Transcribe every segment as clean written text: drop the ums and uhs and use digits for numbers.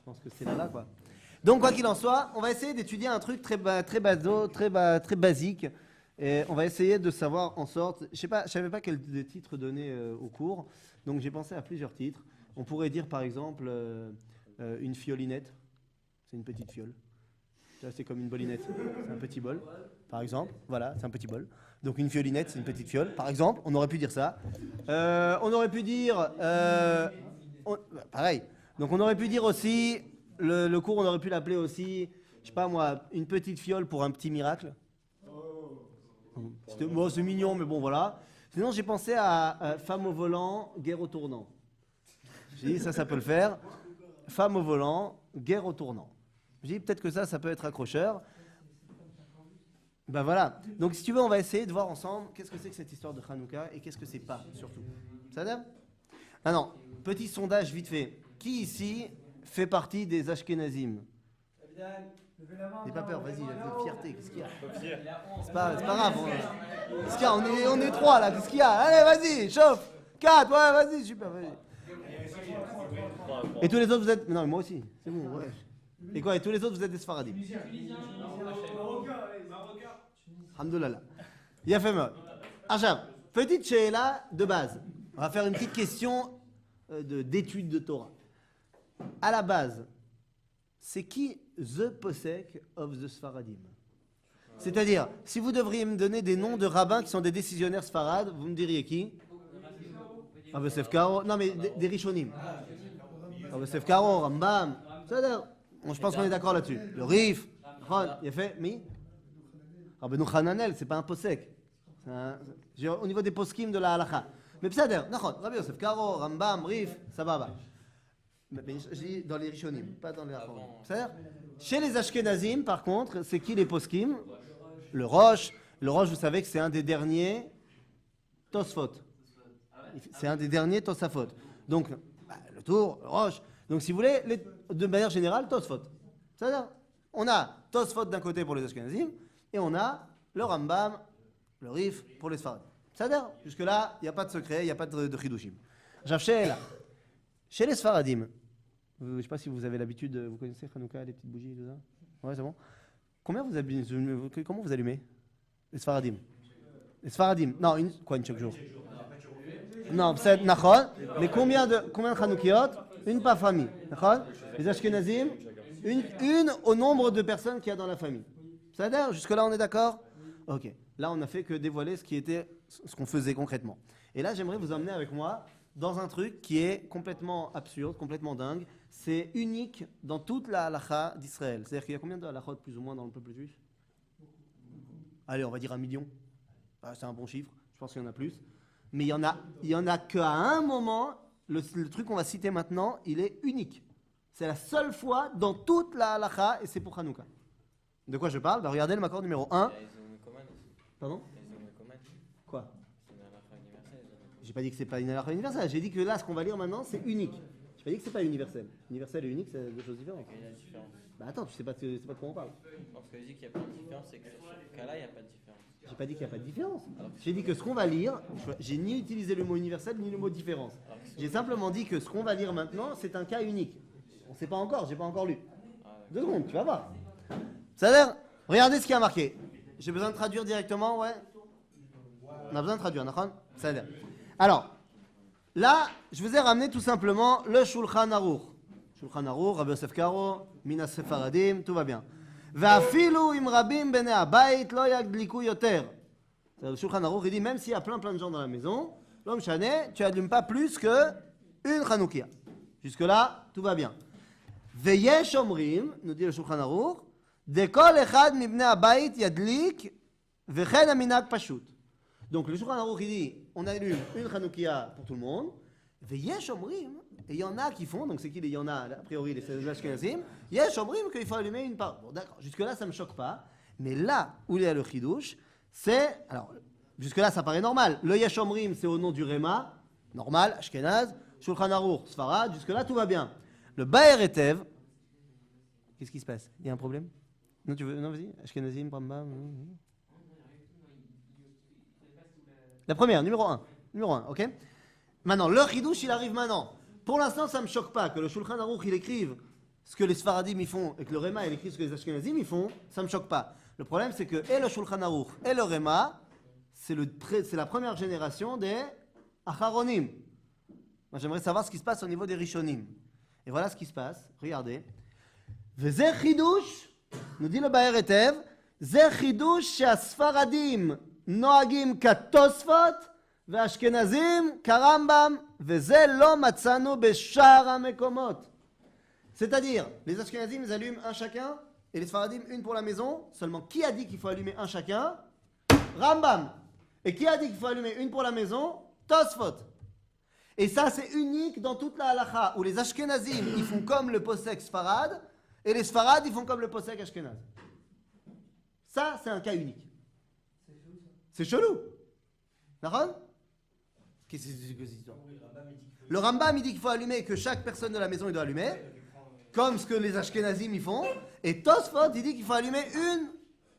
pense que c'est là, quoi. Donc, quoi qu'il en soit, on va essayer d'étudier un truc très basique. Et on va essayer de savoir en sorte. Je savais pas quel titre donner au cours. Donc, j'ai pensé à plusieurs titres. On pourrait dire, par exemple, une fiolinette. C'est une petite fiole. Là, c'est comme une bolinette. C'est un petit bol, par exemple. Voilà, c'est un petit bol. Donc, une fiolinette, c'est une petite fiole. Par exemple, on aurait pu dire ça. On aurait pu dire... pareil. Donc, on aurait pu dire aussi... Le cours, on aurait pu l'appeler aussi, je sais pas moi, une petite fiole pour un petit miracle. Bon, c'est mignon, mais bon, voilà. Sinon, j'ai pensé à femme au volant, guerre au tournant. J'ai dit, ça peut le faire. Femme au volant, guerre au tournant. J'ai dit, peut-être que ça peut être accrocheur. Ben voilà. Donc, si tu veux, on va essayer de voir ensemble qu'est-ce que c'est que cette histoire de Hanouka et qu'est-ce que c'est pas, surtout. Ça va? Ah non, petit sondage vite fait. Qui ici fait partie des Ashkenazim? N'aie pas peur, vas-y, fierté, qu'est-ce qu'il y a? C'est pas grave. Qu'est-ce qu'il y a? On est trois là, qu'est-ce qu'il y a? Allez, vas-y, chauffe! 4, ouais, vas-y, super, vas-y. Et tous les autres, vous êtes. Non, mais moi aussi, c'est bon, ouais. Et quoi? Et tous les autres, vous êtes des Sfaradim? Alhamdoulilah. Yafema. Achab, petite sheila de base. On va faire une petite question d'étude de Torah. À la base, c'est qui the posek of the Sfaradim? C'est-à-dire, si vous devriez me donner des noms de rabbins qui sont des décisionnaires sfarades, vous me diriez qui? Rabbi Yosef Karo. Non, mais des Rishonim. Rabbi Yosef Karo, Rambam. Je pense qu'on est d'accord là-dessus. Le Rif, il a fait, mi? Rabbi Hananel, c'est pas un posek. Au niveau des poskim de la halakha. Mais psader, Rabbi Yosef Karo, Rambam, Rif, ça va. Mais je dis dans les Rishonim, pas dans les Achronim. C'est-à-dire, chez les Ashkenazim, par contre, c'est qui les poskim? Le Rosh. Le Rosh, vous savez que c'est un des derniers Tosfot. C'est un des derniers Tosafot. Donc, le Tour, le Rosh. Donc, si vous voulez, de manière générale, Tosfot. C'est-à-dire, on a Tosfot d'un côté pour les Ashkenazim, et on a le Rambam, le Rif pour les Sfaradim. C'est-à-dire, jusque-là, il n'y a pas de secret, il n'y a pas de chidushim. Chez les Sfaradim, je ne sais pas si vous avez l'habitude, vous connaissez Hanouka, les petites bougies, tout ça? Ouais, c'est bon. Comment vous allumez les Sfaradim? Les Sfaradim, non, une chaque jour? Non, c'est Nachon. Mais combien de Hanoukiot? Une par famille. Nachon. Les Ashkenazim, une au nombre de personnes qu'il y a dans la famille. C'est-à-dire, jusque-là, on est d'accord? Ok. Là, on n'a fait que dévoiler ce qu'on faisait concrètement. Et là, j'aimerais vous emmener avec moi dans un truc qui est complètement absurde, complètement dingue. C'est unique dans toute la halakha d'Israël. C'est-à-dire qu'il y a combien de halakhot plus ou moins dans le peuple juif? Allez, on va dire 1 million. C'est un bon chiffre. Je pense qu'il y en a plus. Mais il y en a qu'à un moment, le truc qu'on va citer maintenant, il est unique. C'est la seule fois dans toute la halakha et c'est pour Hanouka. De quoi je parle? Regardez le makor numéro 1. Pardon? Quoi? J'ai pas dit que c'est pas une halakha universelle. J'ai dit que là, ce qu'on va lire maintenant, c'est unique. J'ai pas dit que c'est pas universel. Universel et unique, c'est deux choses différentes. Quelle est la différence? Bah attends, tu sais pas de quoi on parle. Parce que je dis qu'il n'y a pas de différence, c'est que sur ce cas-là, il n'y a pas de différence. J'ai pas dit qu'il n'y a pas de différence. J'ai dit que ce qu'on va lire, j'ai ni utilisé le mot universel ni le mot différence. J'ai simplement dit que ce qu'on va lire maintenant, c'est un cas unique. On sait pas encore, j'ai pas encore lu. 2 secondes, tu vas voir. Ça a l'air. Regardez ce qui a marqué. J'ai besoin de traduire directement, ouais. On a besoin de traduire, d'accord? Ça a l'air. Alors, là, je vous ai ramené tout simplement le Shulchan Aruch. Shulchan Aruch, Rabbi Yosef Karo, Minas Sefaradim, tout va bien. Ve'afilu im rabim bnei habayit lo yadliku yoter. Le Shulchan Aruch, il dit, même s'il y a plein de gens dans la maison, l'homme chané, tu n'allumes pas plus que une Hanoukia. Jusque-là, tout va bien. Ve'yesh omrim, nous dit le Shulchan Aruch, de kol echad mibnei habayit yadlik vechen aminag pashut. Donc le Shulchan Aruch, il dit, on allume une Hanoukia pour tout le monde. Ve'yesh omrim, et il y en a qui font, donc c'est qui les y en a, a priori les Ashkenazim, yesh omrim qu'il faut allumer une part. Bon d'accord, jusque-là ça ne me choque pas, mais là où il y a le chidouche, c'est, alors jusque-là ça paraît normal, le yesh omrim c'est au nom du Réma, normal, Ashkenaz, Shulchan Aruch, Sfarad, jusque-là tout va bien. Le Baer Etev, qu'est-ce qui se passe? Il y a un problème? Non, tu veux, non vas-y, Ashkenazim, Brahma. La première, numéro 1, ok? Maintenant, le chidouche, il arrive maintenant. Pour l'instant, ça ne me choque pas que le Shulchan Aruch, il écrive ce que les Sfaradim ils font et que le Réma il écrit ce que les Ashkenazim ils font, ça me choque pas. Le problème c'est que et le Shulchan Aruch et le Réma, c'est la première génération des Acharonim. Moi j'aimerais savoir ce qui se passe au niveau des Rishonim. Et voilà ce qui se passe. Regardez. V'zeh chidush, nous dit le Baer Etev, zeh chidush she'asfaradim noagim katosfot ve'ashkenazim karambam v'zeh lo matzanu b'shar ha'mekomot. C'est-à-dire, les Ashkenazim, ils allument un chacun, et les Sfaradim, une pour la maison. Seulement, qui a dit qu'il faut allumer un chacun? Rambam. Et qui a dit qu'il faut allumer une pour la maison? Tosfot. Et ça, c'est unique dans toute la halacha, où les Ashkenazim, ils font comme le posek Sfarad, et les Sfarad, ils font comme le posek Ashkenaz. Ça, c'est un cas unique. C'est chelou. D'accord? Qu'est-ce que c'est que cette histoire? Le Rambam, il dit qu'il faut allumer, que chaque personne de la maison, il doit allumer. Comme ce que les Ashkenazim ils font, et Tosfot il dit qu'il faut allumer une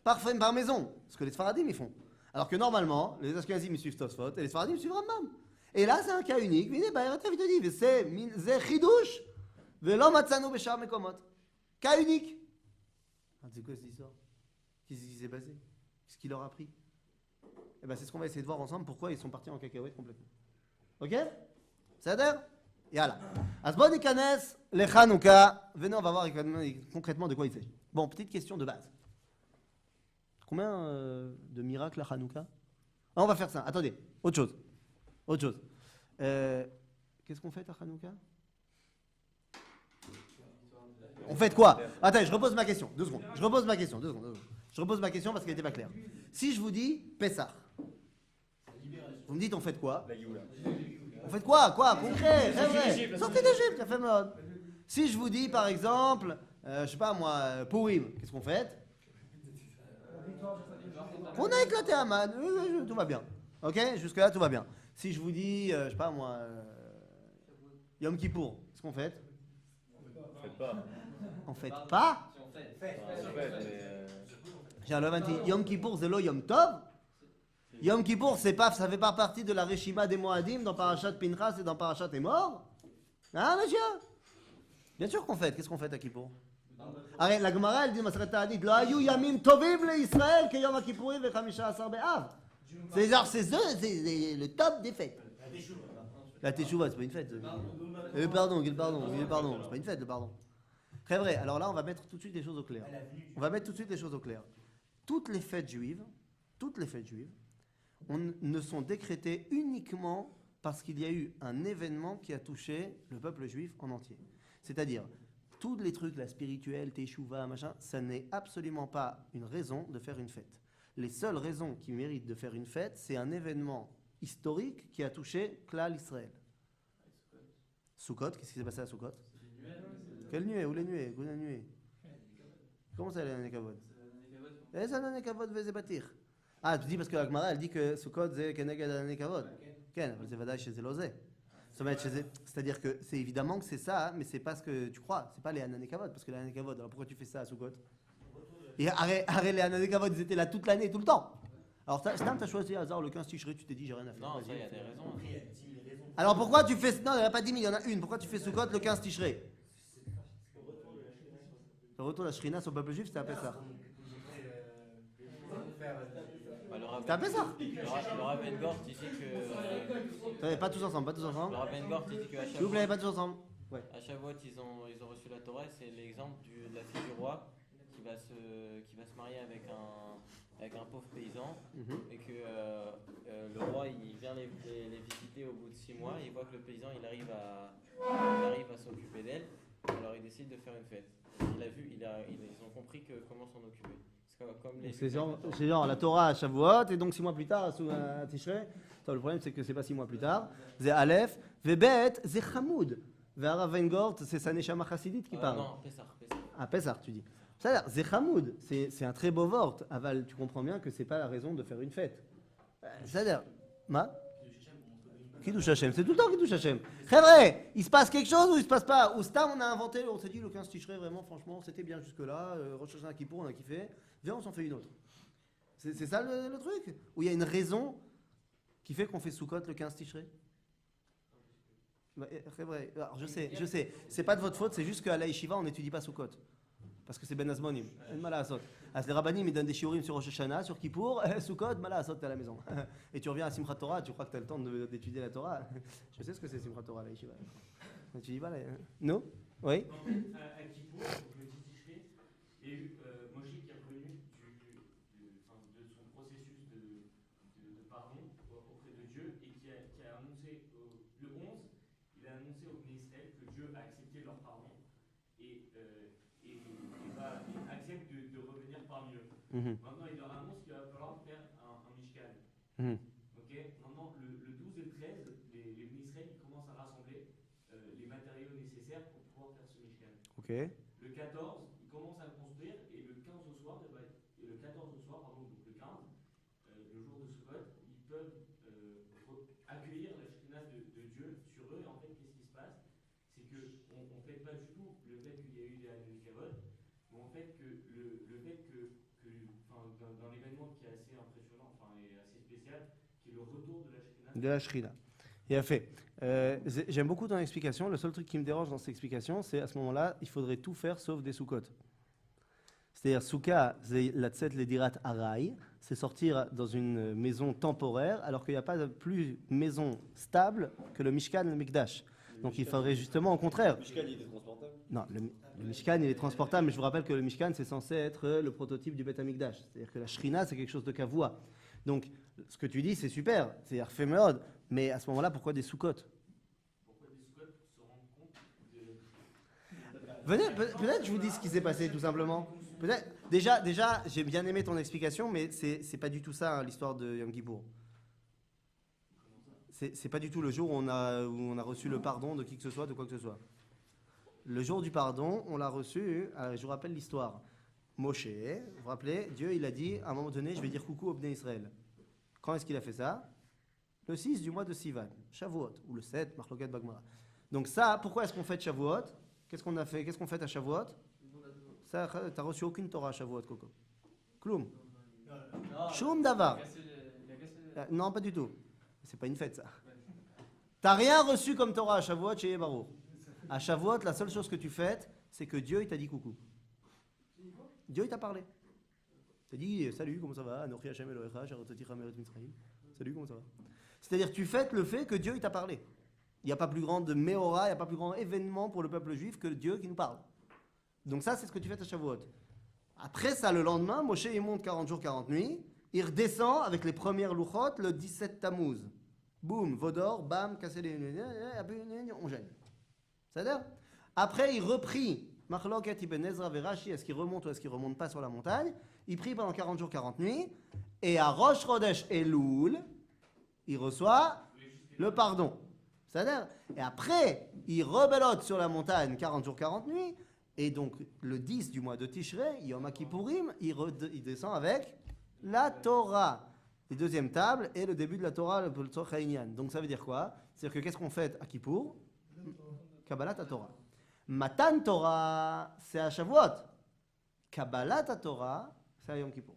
par maison, ce que les Sfaradim ils font. Alors que normalement, les Ashkenazim ils suivent Tosfot et les Sfaradim ils suivent Rambam. Et là c'est un cas unique. Mais il te dit, c'est chidush, velo matzanu b'shar mekomot. Cas unique. C'est quoi cette histoire? Qu'est-ce qui s'est passé? Qu'est-ce qu'il leur a pris? Et ben c'est ce qu'on va essayer de voir ensemble. Pourquoi ils sont partis en cacahuète complètement. Ok? Ça a l'air? Yalla. Asbon ikanes le Hanouka. Venez, on va voir concrètement de quoi il s'agit. Bon, petite question de base. Combien de miracles à Hanouka? On va faire ça. Attendez, autre chose. Qu'est-ce qu'on fait à Hanouka? On fait quoi? Attends, je repose ma question. 2 secondes. Je repose ma question parce qu'elle n'était pas claire. Si je vous dis Pessah, vous me dites on fait quoi? On fait quoi? Concret? Sortez d'Égypte, ça fait mode. Si je vous dis par exemple, je sais pas moi, Purim, qu'est-ce qu'on fait? On a éclaté Aman, tout va bien. Ok? Jusque-là, tout va bien. Si je vous dis, je sais pas moi, Yom Kippour, qu'est-ce qu'on fait? On fait pas? Yom Kippour, c'est lo Yom Tov? Yom Kippour, ça fait pas partie de la Reshima des Moadim dans Parashat Pinchas et dans Parashat Emor? Hein, monsieur? Bien sûr qu'on fait. Qu'est-ce qu'on fait à Kippour? Arrête, la Gemara, elle dit, Maseret Ta'adit, Lo hayu yamim tovim le-Israël ke Yom HaKippourim ve-15 B'Av. C'est genre, c'est le top des fêtes. La Teshuvah, c'est pas une fête. Pardon, c'est pas une fête, le pardon. Très vrai. Alors là, on va mettre tout de suite les choses au clair. Toutes les fêtes juives, ne sont décrétées uniquement parce qu'il y a eu un événement qui a touché le peuple juif en entier. C'est-à-dire, tous les trucs, la spirituelle, Teshuvah, machin, ça n'est absolument pas une raison de faire une fête. Les seules raisons qui méritent de faire une fête, c'est un événement historique qui a touché Klal Israël. Sukkot, qu'est-ce qui s'est passé à Sukkot? Quelle nuée? Où les nuées? Où la nuée? Comment ça, les Nekavod? Les Nekavod vezé batir. Ah, tu dis parce que la Gemara, elle dit que Sukkot, c'est Keneged Nekavod. Ken, c'est Vadaï chez Zelozé. C'est-à-dire que c'est évidemment que c'est ça, mais c'est pas ce que tu crois. C'est pas les Hananekavod, parce que les Hananekavod, alors pourquoi tu fais ça à Sukkot? Et arrête, les Hananekavod, ils étaient là toute l'année, tout le temps. Alors, t'as choisi hasard le 15 Tishrei, tu t'es dit, j'ai rien à faire. Non, ça, il y a des raisons. Alors pourquoi tu fais. Non, il n'y en a pas 10 000, il y en a une. Pourquoi tu fais Sukkot le 15 Tishrei? Le retour de la Shrina sur le peuple juif, c'était à Pessah. C'était à Pessah. Le Rav Ben-Gort, il dit que. Pas tous ensemble. Le Rav Ben-Gort, il dit qu'à S'il vous plaît, pas tous ensemble. Ouais. À Shavuot, ils ont reçu la Torah. C'est l'exemple de la fille du roi qui va se marier avec un pauvre paysan. Et que le roi il vient les visiter au bout de 6 mois. Il voit que le paysan il arrive à s'occuper d'elle. Alors il décide de faire une fête. Ils ont compris comment s'en occuper. C'est genre la Torah à Shavuot et donc 6 mois plus tard à Tishrei. Le problème c'est que c'est pas 6 mois plus tard. C'est Aleph, Vebet, c'est Hamoud. Rav Ben-Gort, c'est sa Neshama Chassidite qui parle. Non, Pessah. Ah, Pessah, tu dis. C'est-à-dire, Zechamoud, c'est un très beau vort. Aval, tu comprends bien que c'est pas la raison de faire une fête. C'est-à-dire, Kiddush Hashem, c'est tout le temps Kiddush Hashem. Très vrai, il se passe quelque chose ou il se passe pas? Ou Stam, on a inventé, on s'est dit le 15 Tishrei, vraiment, franchement, c'était bien jusque-là. Rosh Hashanah Kippour, on a kiffé. Viens, on s'en fait une autre. C'est ça le truc? Ou il y a une raison qui fait qu'on fait Sukkot le 15 Tishrei? C'est vrai. Alors, je sais. C'est pas de votre faute, c'est juste qu'à la Yeshiva, on n'étudie pas Sukkot. Parce que c'est Ben Azmonim. Les rabbinim, ils donnent des shiurim sur Rosh Hashanah, sur Kippour, Sukkot, Malasot, t'es à la maison. Et tu reviens à Simchat Torah, tu crois que tu as le temps d'étudier la Torah. Je sais ce que c'est Simchat Torah, la Yeshiva. Tu dis pas, non? Oui? En fait, à Kippour, donc le petit Tishré, il y a eu Moshe qui est revenu de son processus de pardon auprès de Dieu et qui a annoncé le 11, il a annoncé au Bnei Israël que Dieu a accepté leur pardon et accepte de revenir parmi eux. Maintenant, il leur annonce qu'il va falloir faire un Mishkan. Okay. Maintenant, le 12 et le 13, les Bnei Israël commencent à rassembler les matériaux nécessaires pour pouvoir faire ce Mishkan. Okay. Le 14, ils commencent à le construire et le 15 au soir, et le 14 au soir, pardon, donc le 15, le jour de Sukkot, ils peuvent accueillir la Shekhinah de Dieu sur eux. Et en fait, qu'est-ce qui se passe? C'est qu'on ne fête pas du tout le fait qu'il y a eu des Hanouka, mais en fait que le fait d'un événement qui est assez impressionnant, et assez spécial, qui est le retour de la Shekhinah. De la Shekhinah. Il a fait. J'aime beaucoup ton explication. Le seul truc qui me dérange dans cette explication, c'est à ce moment-là, il faudrait tout faire sauf des Sukkot. C'est-à-dire, Souka, c'est la tset le dirat araï, c'est sortir dans une maison temporaire, alors qu'il n'y a pas de plus maison stable que le Mishkan et le Mikdash. Donc il faudrait justement au contraire. Le Mishkan, il est transportable? Non, le Mishkan, il est transportable, mais je vous rappelle que le Mishkan, c'est censé être le prototype du Beth Amikdash. C'est-à-dire que la Shrina, c'est quelque chose de kavoua. Donc, ce que tu dis, c'est super, c'est-à-dire fait méode, mais à ce moment-là, pourquoi des Sukkot? Pourquoi des Sukkot pour se rendre compte de... Venez, peut-être je vous dis ce qui s'est passé, tout simplement. Peut-être. Déjà, j'ai bien aimé ton explication, mais c'est pas du tout ça, hein, l'histoire de Yom Kippour. C'est pas du tout le jour où on a reçu le pardon de qui que ce soit, de quoi que ce soit. Le jour du pardon, on l'a reçu, je vous rappelle l'histoire. Moshe, vous vous rappelez, Dieu il a dit, à un moment donné, je vais dire coucou au Bnei Israël. Quand est-ce qu'il a fait ça? Le 6 du mois de Sivan, Shavuot, ou le 7, Marlokat Bagmara. Donc ça, pourquoi est-ce qu'on fête Shavuot? Qu'est-ce qu'on a fait? Qu'est-ce qu'on fête à Shavuot? Ça, t'as reçu aucune Torah à Shavuot, Coco. Kloum. Shum Davar. Non, pas du tout. C'est pas une fête, ça. T'as rien reçu comme Torah à Shavuot chez Baruch. À Shavuot, la seule chose que tu fêtes, c'est que Dieu il t'a dit coucou. Dieu il t'a parlé. Il t'a dit salut, comment ça va? Salut, comment ça va? C'est-à-dire tu fêtes le fait que Dieu il t'a parlé. Il n'y a pas plus grand de Meora, il n'y a pas plus grand événement pour le peuple juif que Dieu qui nous parle. Donc ça, c'est ce que tu fais à Shavuot. Après ça, le lendemain, Moshe il monte 40 jours, 40 nuits. Il redescend avec les premières louchot le 17 Tammuz. Boum, Vodor, bam, casser les... on gêne. C'est-à-dire? Après, il reprit Machloket Ibn Ezra Verashi, est-ce qu'il remonte ou est-ce qu'il ne remonte pas sur la montagne? Il prie pendant 40 jours, 40 nuits. Et à Rosh Chodesh Elul, il reçoit le pardon. C'est-à-dire? Et après, il rebelote sur la montagne 40 jours, 40 nuits. Et donc, le 10 du mois de Tishrei, Yom Kippourim, il descend avec la Torah. Les deuxièmes tables et le début de la Torah, le Tzorech HaInyan. Donc, ça veut dire quoi? C'est-à-dire que qu'est-ce qu'on fait à Kippour? Kabbalat Torah. Matan Torah, c'est à Shavuot. Kabbalat Torah, c'est à Yom Kippour.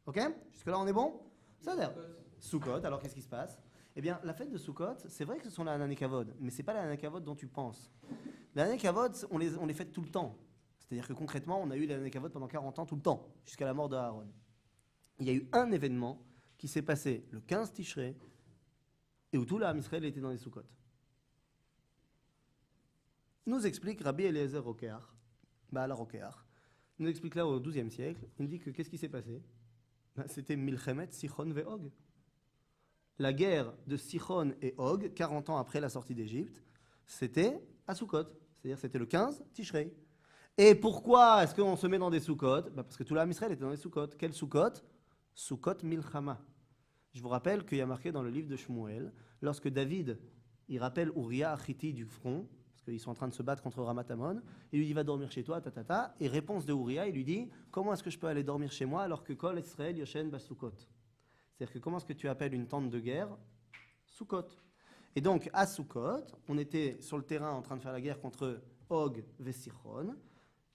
Ok? Jusque-là, on est bon? Ça veut dire Sukkot, alors qu'est-ce qui se passe? Eh bien, la fête de Sukkot, c'est vrai que ce sont la Hananekavod, mais ce n'est pas la Hananekavod dont tu penses. Les Hananekavod, on les fête tout le temps. C'est-à-dire que concrètement, on a eu les Hananekavod pendant 40 ans, tout le temps, jusqu'à la mort de Aaron. Il y a eu un événement qui s'est passé le 15 Tishrei et où tout l'Am Israël était dans les Sukkot. Nous explique Rabbi Eliezer Rokeach, Baal Rokeach, nous explique là au XIIe siècle, il dit que qu'est-ce qui s'est passé? C'était Milchemet Sichon ve'Og. La guerre de Sichon et Og, 40 ans après la sortie d'Égypte, c'était à Sukkot, c'est-à-dire c'était le 15 Tishrei. Et pourquoi est-ce qu'on se met dans des Sukkot? Parce que tout l'Am Israël était dans des Sukkot. Quel Sukkot? Sukkot Milchama. Je vous rappelle qu'il y a marqué dans le livre de Shmuel, lorsque David, il rappelle Uriah Achiti du front, parce qu'ils sont en train de se battre contre Ramatamon, il lui dit va dormir chez toi, et réponse de Uriah, il lui dit comment est-ce que je peux aller dormir chez moi alors que Kol Israël Yoshen Basukot? C'est-à-dire que comment est-ce que tu appelles une tente de guerre? Sukkot. Et donc à Sukkot, on était sur le terrain en train de faire la guerre contre Og Vesichon,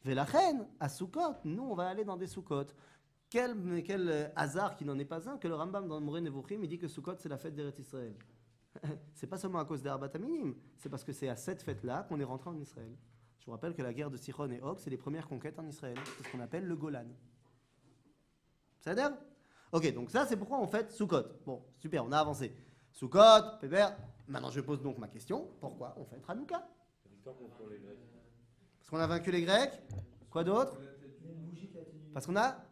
Velachen, à Sukkot, nous on va aller dans des Sukkot. Quel hasard qui n'en est pas un, que le Rambam dans le Moreh Nevuchim, il dit que Sukkot c'est la fête d'Eretz Israël. C'est pas seulement à cause des Arbat Aminim, c'est parce que c'est à cette fête-là qu'on est rentré en Israël. Je vous rappelle que la guerre de Sichon et Og, c'est les premières conquêtes en Israël. C'est ce qu'on appelle le Golan. Ça veut dire? Ok, donc ça, c'est pourquoi on fête Sukkot. Bon, super, on a avancé. Sukkot, Pépère. Maintenant, je pose donc ma question. Pourquoi on fête Hanouka? Parce qu'on a vaincu les Grecs. Quoi d'autre? Parce qu'on a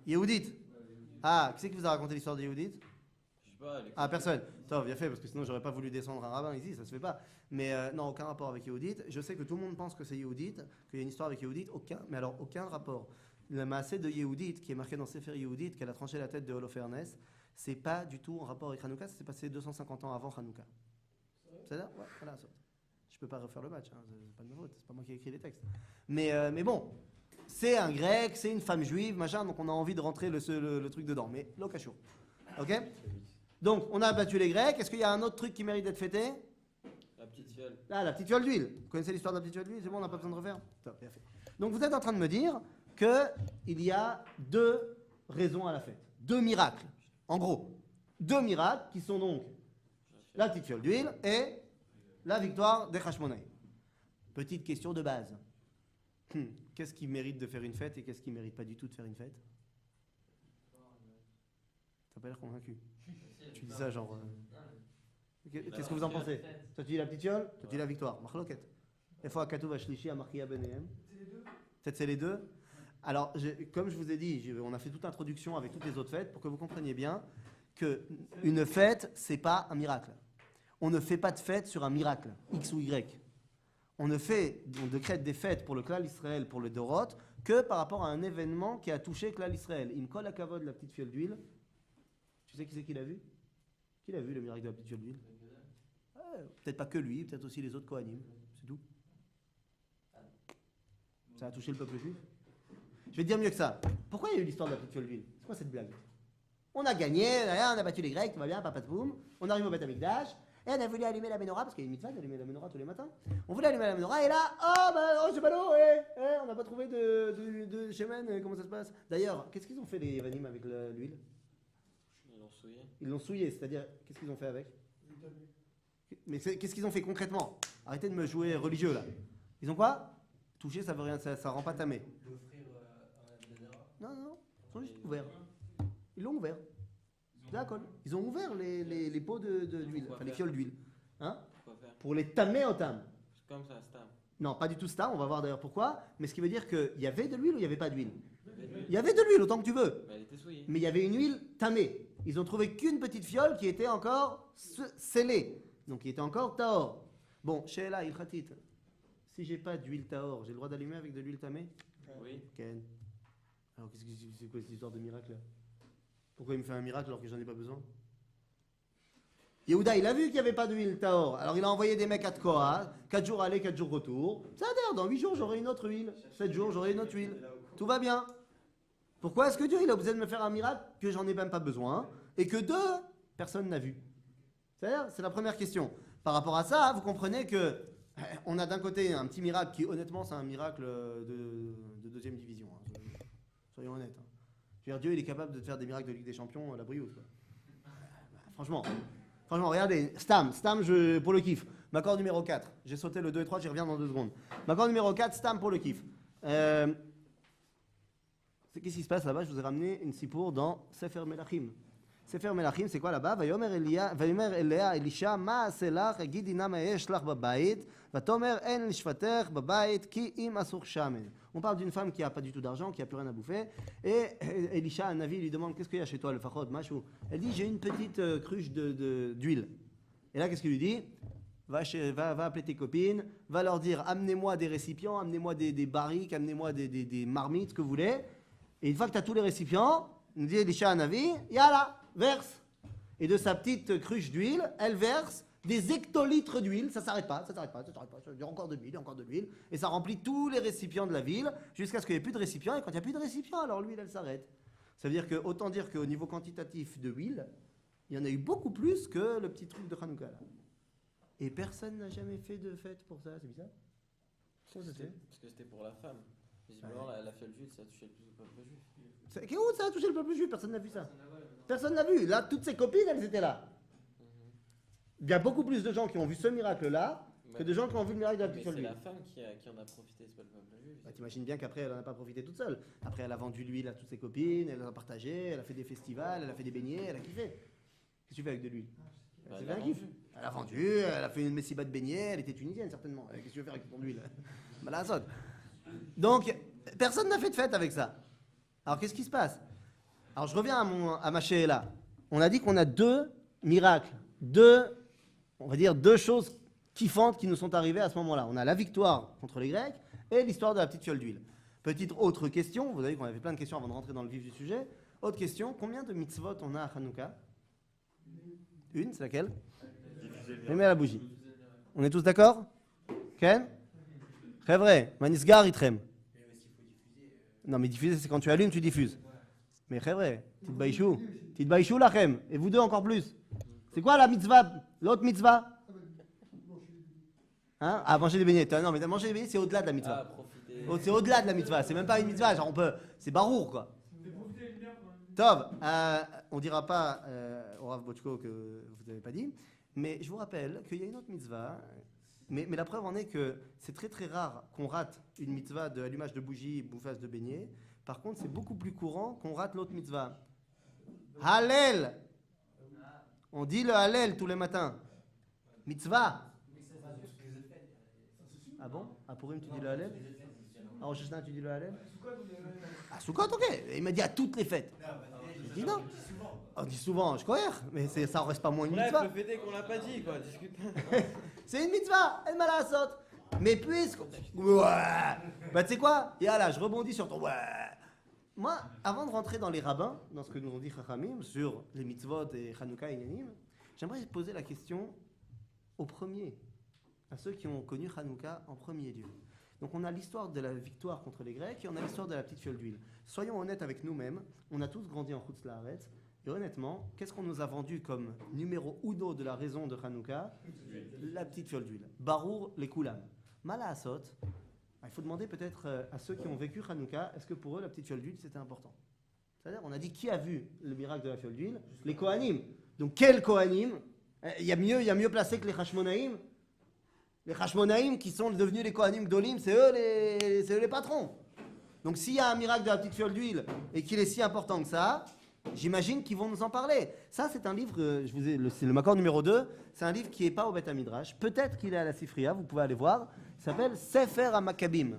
Yehudit. Ah, qui c'est qui vous a raconté l'histoire de Yehudit? Je sais pas. Ah, personne. Attends, bien fait, parce que sinon j'aurais pas voulu descendre un rabbin ici, ça se fait pas. Mais non, aucun rapport avec Yehudit. Je sais que tout le monde pense que c'est Yehudit, qu'il y a une histoire avec Yehudit, aucun, mais alors aucun rapport. Le maasé de Yehudit, qui est marqué dans Sefer Yehudit, qu'elle a tranché la tête de Holofernès, c'est pas du tout en rapport avec Hanouka, ça s'est passé 250 ans avant Hanouka. C'est ça? Ouais, voilà. Je peux pas refaire le match, hein, c'est pas de ma faute, c'est pas moi qui ai écrit les textes. Mais bon, c'est un grec, c'est une femme juive, machin, donc on a envie de rentrer le truc dedans. Mais l'occasion. Ok? Donc, on a battu les Grecs. Est-ce qu'il y a un autre truc qui mérite d'être fêté? La petite fiole. Ah, la petite fiole d'huile. Vous connaissez l'histoire de la petite fiole d'huile? C'est bon, on n'a pas besoin de refaire? Top, bien fait. Donc, vous êtes en train de me dire qu'il y a deux raisons à la fête. Deux miracles. En gros, deux miracles qui sont donc la petite fiole d'huile et la victoire des Hashmonaï. Petite question de base. Qu'est-ce qui mérite de faire une fête et qu'est-ce qui ne mérite pas du tout de faire une fête? T'as pas l'air convaincu. Tu dis ça genre... Qu'est-ce que vous en pensez? Toi tu dis la petite fiole, toi tu dis la victoire. Marloquet. Des fois, Katou va shlishi à Markia Benehem. Peut-être c'est les deux. Alors, comme je vous ai dit, on a fait toute l'introduction avec toutes les autres fêtes pour que vous compreniez bien qu'une fête, c'est pas un miracle. On ne fait pas de fête sur un miracle, X ou Y. On décrète des fêtes pour le Klal Israël, pour le Dorot, que par rapport à un événement qui a touché Klal Israël. Il me colle à Kavod la petite fiole d'huile. Tu sais qui c'est qui l'a vu? Qui l'a vu le miracle de la petite fiole d'huile? Peut-être pas que lui, peut-être aussi les autres Kohanim. C'est tout. Ça a touché le peuple juif. Je vais te dire mieux que ça. Pourquoi il y a eu l'histoire de la petite fiole d'huile? C'est quoi cette blague? On a gagné, on a battu les Grecs, tout va bien, papapoum. On arrive au Beth Amikdash. Et on a voulu allumer la menorah, parce qu'il y a une mitzvah d'allumer la menorah tous les matins. On voulait allumer la menorah, et là, c'est pas l'eau, on n'a pas trouvé de shemen, comment ça se passe? D'ailleurs, qu'est-ce qu'ils ont fait les Yavanim avec l'huile? Ils l'ont souillé. Ils l'ont souillé, c'est-à-dire, qu'est-ce qu'ils ont fait avec? Mais qu'est-ce qu'ils ont fait concrètement? Arrêtez de me jouer religieux là. Ils ont quoi? Toucher, ça veut rien, ça rend pas tamé. Non, ils sont juste ouverts. Ils l'ont ouvert. D'accord. Ils ont ouvert les pots d'huile, enfin les fioles d'huile. Hein? Pour les tamer au tam. Comme ça, stam. Non, pas du tout stam, on va voir d'ailleurs pourquoi. Mais ce qui veut dire qu'il y avait de l'huile ou il n'y avait pas d'huile? Il y avait de l'huile, autant que tu veux. Mais elle était souillée. Mais il y avait une huile tamée. Ils ont trouvé qu'une petite fiole qui était encore scellée. Donc qui était encore tahor. Bon, Sheila, ilchatit. Si j'ai pas d'huile tahor, j'ai le droit d'allumer avec de l'huile tamée? Oui. Ken. Alors c'est quoi cette histoire de miracle là? Pourquoi il me fait un miracle alors que j'en ai pas besoin? Yehuda, il a vu qu'il n'y avait pas d'huile tahor. Alors il a envoyé des mecs à Tkoa, 4 jours aller, 4 jours retour. Ça a dans 8 jours j'aurai une autre huile. 7 jours j'aurai une autre huile. Tout va bien. Pourquoi est-ce que Dieu il a besoin de me faire un miracle que j'en ai même pas besoin et que personne n'a vu? C'est la première question. Par rapport à ça, vous comprenez que on a d'un côté un petit miracle qui honnêtement c'est un miracle de deuxième division. Hein. Soyons honnêtes. Hein. Je veux dire, Dieu il est capable de faire des miracles de Ligue des Champions à la Briouze. Franchement, regardez, Stam, pour le kiff. M'accord numéro 4. J'ai sauté le 2 et 3, j'y reviens dans 2 secondes. M'accord numéro 4, Stam pour le kiff. Qu'est-ce qui se passe là-bas? Je vous ai ramené une sipour dans Sefer Melachim. Sefer Melachim, c'est quoi là-bas? Vayomer Elia Elisha, ma selach, gidina ma'esh lach babayit, vatomer en lishvater babayit, ki im asur shamen. On parle d'une femme qui n'a pas du tout d'argent, qui n'a plus rien à bouffer. Et Elisha, un navi, lui demande qu'est-ce qu'il y a chez toi, le fachot, machou. Elle dit j'ai une petite cruche d'huile. Et là, qu'est-ce qu'il lui dit? Va appeler tes copines, va leur dire amenez-moi des récipients, amenez-moi des barriques, amenez-moi des marmites, ce que vous voulez. Et une fois que tu as tous les récipients, nous dit Elisha Hanavi, yalla, verse. Et de sa petite cruche d'huile, elle verse des hectolitres d'huile, ça s'arrête pas, ça il y a encore de l'huile, et ça remplit tous les récipients de la ville, jusqu'à ce qu'il n'y ait plus de récipients, et quand il n'y a plus de récipients, alors l'huile, elle s'arrête. Ça veut dire que, autant dire qu'au niveau quantitatif de huile, il y en a eu beaucoup plus que le petit truc de Hanouka, là. Et personne n'a jamais fait de fête pour ça, c'est bizarre. Parce que c'était pour la femme. Visiblement, la fiole juive, ça a touché le plus le peuple juif. Où ça a touché le peuple juif? Personne n'a vu ça. Personne n'a vu. Là, toutes ses copines, elles étaient là. Il y a beaucoup plus de gens qui ont vu ce miracle-là que de gens qui ont vu le miracle de la petite fiole C'est d'huile. la femme qui en a profité, c'est pas le peuple juif. Bah, t'imagines bien qu'après, elle n'en a pas profité toute seule. Après, elle a vendu l'huile à toutes ses copines, elle a partagé, elle a fait des festivals, elle a fait des beignets, elle a kiffé. Qu'est-ce que tu fais avec de l'huile? Bah, C'est elle a bien un kiff. vendu. Elle a vendu, elle a fait une messiba de beignets, elle était tunisienne certainement. Qu'est-ce que tu veux faire avec ton huile? Bah, la saute. Donc, personne n'a fait de fête avec ça. Alors, qu'est-ce qui se passe? Alors, je reviens à ma là. On a dit qu'on a deux miracles, on va dire deux choses kiffantes qui nous sont arrivées à ce moment-là. On a la victoire contre les Grecs et l'histoire de la petite fiole d'huile. Petite autre question, vous avez qu'on avait plein de questions avant de rentrer dans le vif du sujet. Autre question, combien de mitzvot on a à Hanouka? Une, c'est laquelle? Allumer la bougie. On est tous d'accord? Ken? Très vrai. Manisgar itrem. Non, mais diffuser, c'est quand tu allumes, tu diffuses. Mais très vrai. Tit baishou lachem. Et vous deux encore plus. C'est quoi la mitzvah? L'autre mitzvah? Hein? Ah, manger des beignets. Non, mais manger des beignets, c'est au-delà de la mitzvah. Ah, profiter. C'est au-delà de la mitzvah. C'est même pas une mitzvah. Genre, on peut. C'est barour, quoi. Tov, on dira pas au Rav Bochko que vous n'avez pas dit, mais je vous rappelle qu'il y a une autre mitzvah. Mais la preuve en est que c'est très très rare qu'on rate une mitzvah de allumage de bougies, bouffage de beignets. Par contre, c'est beaucoup plus courant qu'on rate l'autre mitzvah. Hallel! On dit le Hallel tous les matins. Mitzvah. Ah bon? À Purim, tu dis le Hallel? À Rosh Hashanah, tu dis le Hallel? À Sukkot, ok. Il m'a dit à toutes les fêtes. Je dis non. On dit souvent, je crois, mais ça en reste pas moins une Bref, mitzvah. le fait est qu'on l'a pas dit, quoi. Discute. C'est une mitzvah, elle m'a la saute. Mais puisque. Ouais. Bah, tu sais quoi? Yallah, je rebondis sur ton. Ouais. Moi, avant de rentrer dans les rabbins, dans ce que nous ont dit Chachamim sur les mitzvot et Hanouka et Yanim, j'aimerais poser la question aux premiers, à ceux qui ont connu Hanouka en premier lieu. Donc, on a l'histoire de la victoire contre les Grecs et on a l'histoire de la petite fiole d'huile. Soyons honnêtes avec nous-mêmes, on a tous grandi en Chutz La'aretz. Et honnêtement, qu'est-ce qu'on nous a vendu comme numéro uno de la raison de Hanouka? La petite fiole d'huile. Barour les Koulam. Mala Asot. Il faut demander peut-être à ceux qui ont vécu Hanouka, est-ce que pour eux la petite fiole d'huile c'était important? C'est-à-dire, on a dit qui a vu le miracle de la fiole d'huile? Les Kohanim. Donc quels Kohanim? Il y a mieux placé que les Hashmonaïm. Les Hashmonaïm qui sont devenus les Kohanim d'Olim, c'est eux les patrons. Donc s'il y a un miracle de la petite fiole d'huile et qu'il est si important que ça, j'imagine qu'ils vont nous en parler. Ça, c'est un livre, c'est le Makor numéro 2, c'est un livre qui n'est pas au Beth Midrash. Peut-être qu'il est à la Sifriya, vous pouvez aller voir. Il s'appelle Sefer HaMakkabim.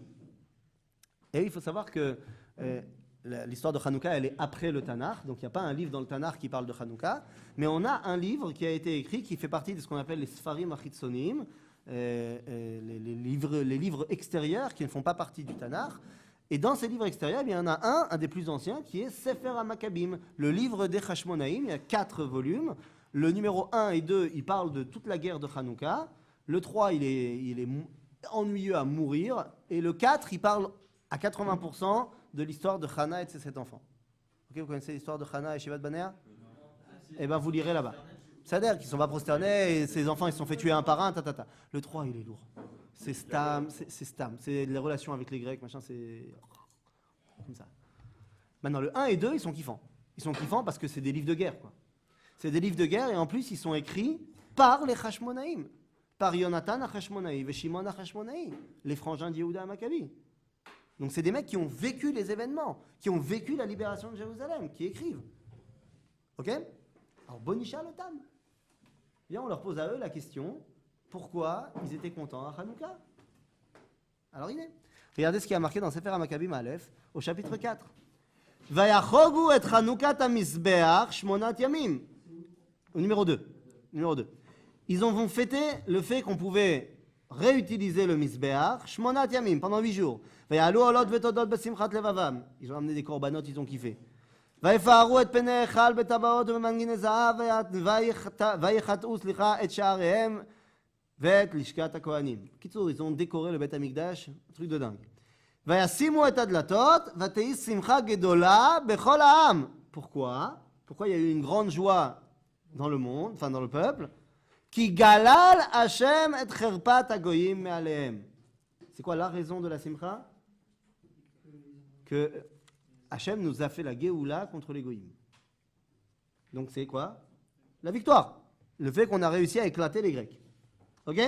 Et il faut savoir que l'histoire de Hanouka, elle est après le Tanakh. Donc il n'y a pas un livre dans le Tanakh qui parle de Hanouka. Mais on a un livre qui a été écrit, qui fait partie de ce qu'on appelle les Sfarim Achitsonim, les livres extérieurs qui ne font pas partie du Tanakh. Et dans ces livres extérieurs, il y en a un des plus anciens, qui est Sefer HaMakkabim, le livre des Hashmonaïm. Il y a 4 volumes. Le numéro 1 et 2, il parle de toute la guerre de Hanouka. Le 3, il est ennuyeux à mourir. Et le 4, il parle à 80% de l'histoire de Hana et de ses 7 enfants. Okay, vous connaissez l'histoire de Hana et Shevat Baner? Eh bien, vous lirez là-bas. C'est-à-dire qu'ils ne sont pas prosternés, et ses enfants ils se sont fait tuer un par un, Le 3, il est lourd. C'est Stam, c'est les relations avec les Grecs, machin, c'est comme ça. Maintenant, le 1 et 2, ils sont kiffants. Ils sont kiffants parce que c'est des livres de guerre, quoi. C'est des livres de guerre, et en plus, ils sont écrits par les Hashmonaïm, par Yonatan Hashmonaï, et Shimon Hashmonaï, les frangins d'Yehuda Maccabi. Donc, c'est des mecs qui ont vécu les événements, qui ont vécu la libération de Jérusalem, qui écrivent. Ok? Alors, Bonisha le Tam. Bien, on leur pose à eux la question. Pourquoi ils étaient contents à Hanouka? Alors il est. Regardez ce qui a marqué dans Sefer HaMakkabim Aleph, au chapitre 4. Vayachogu et Hanoukat HaMizbeach shmonat yamim. Au numéro 2. Ils ont fêté le fait qu'on pouvait réutiliser le Mizbeach shmonat yamim pendant 8 jours. Vayalu olot vetodot besimchat levavam. Ils ont amené des korbanot, ils ont kiffé. ויפארו את פני היכל בטבעות ובמנגיני זהב ויחטאו את שעריהם ואת לשכת הכהנים. בקיצור, ils ont décoré le בית המקדש, truc de dingue. וישימו את הדלתות ותהי שמחה גדולה בכל העם. Pourquoi il y a eu une grande joie dans le monde, enfin dans le peuple? כי גלל השם את חרפת הגויים מעליהם. C'est quoi la raison de la simcha? Que Hachem nous a fait la Géoula contre les Goïm. Donc c'est quoi? La victoire. Le fait qu'on a réussi à éclater les Grecs. Ok?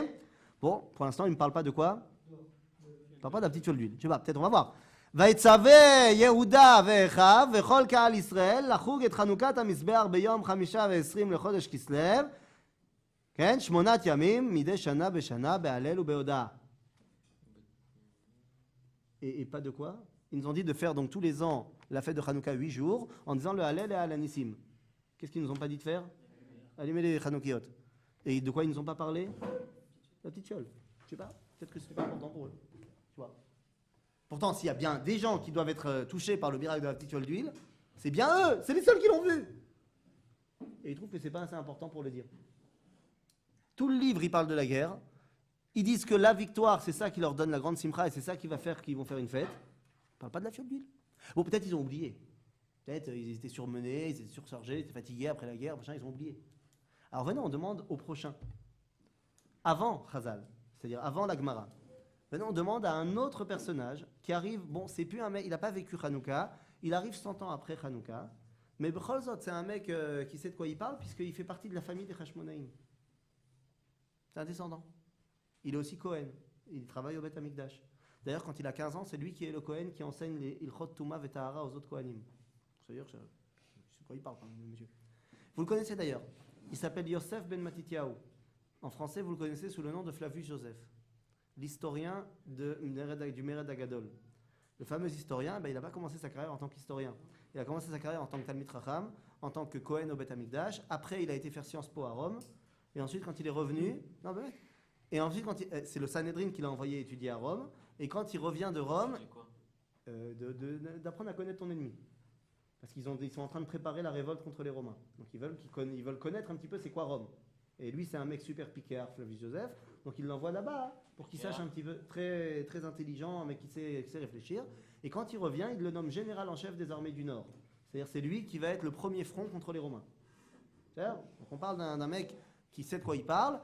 Bon, pour l'instant, il ne me parle pas de quoi? Il ne parle pas d'un petit fiole d'huile. Je sais pas, peut-être on va voir. ויצווה יהודה ואחיו וכל קהל ישראל לחוג את חנוכת המזבח ביום 25 לחודש כסלו, כן, 8 ימים מדי שנה בשנה בהלל ובהודאה. Et pas de quoi? Ils nous ont dit de faire donc tous les ans la fête de Hanouka 8 jours en disant le Hallel et Halanissim. Qu'est-ce qu'ils nous ont pas dit de faire? Allumer les Hanoukiot. Et de quoi ils nous ont pas parlé? La petite fiole. Je sais pas, peut-être que c'était pas important pour eux. Tu vois. Pourtant, s'il y a bien des gens qui doivent être touchés par le miracle de la petite fiole d'huile, c'est bien eux, c'est les seuls qui l'ont vu. Et ils trouvent que c'est pas assez important pour le dire. Tout le livre, il parle de la guerre. Ils disent que la victoire, c'est ça qui leur donne la grande simcha et c'est ça qui va faire qu'ils vont faire une fête. Ils ne parlent pas de la fiole d'huile. Bon, peut-être ils ont oublié. Peut-être ils étaient surmenés, ils étaient surchargés, ils étaient fatigués après la guerre, machin, ils ont oublié. Alors venez, on demande au prochain. Avant Chazal, c'est-à-dire avant la Gemara. Venez, on demande à un autre personnage qui arrive, bon, c'est plus un mec, il n'a pas vécu Hanouka, il arrive 100 ans après Hanouka, mais Bechol Zot, c'est un mec qui sait de quoi il parle, puisqu'il fait partie de la famille des Hashmonaïm. C'est un descendant. Il est aussi Cohen, il travaille au Beth Amikdash. D'ailleurs, quand il a 15 ans, c'est lui qui est le Cohen qui enseigne les Ilchot Touma Vetahara aux autres Kohanim. C'est-à-dire, je sais de quoi il parle, monsieur. Vous le connaissez d'ailleurs. Il s'appelle Yosef Ben Matityahu. En français, vous le connaissez sous le nom de Flavius Joseph, l'historien du Mered Agadol. Le fameux historien, il n'a pas commencé sa carrière en tant qu'historien. Il a commencé sa carrière en tant que Talmid Chacham, en tant que Cohen au Beth Amikdash. Après, il a été faire Sciences Po à Rome. Et ensuite, quand il est revenu... Non, et ensuite, c'est le Sanhedrin qui l'a envoyé étudier à Rome. Et quand il revient de Rome, d'apprendre à connaître ton ennemi. Parce qu'ils sont en train de préparer la révolte contre les Romains. Donc ils veulent connaître un petit peu c'est quoi Rome. Et lui, c'est un mec super piqueur, Flavius Joseph. Donc il l'envoie là-bas pour qu'il sache un petit peu, très, très intelligent, un mec qui sait réfléchir. Et quand il revient, il le nomme général en chef des armées du Nord. C'est-à-dire c'est lui qui va être le premier front contre les Romains. Donc on parle d'un mec qui sait de quoi il parle.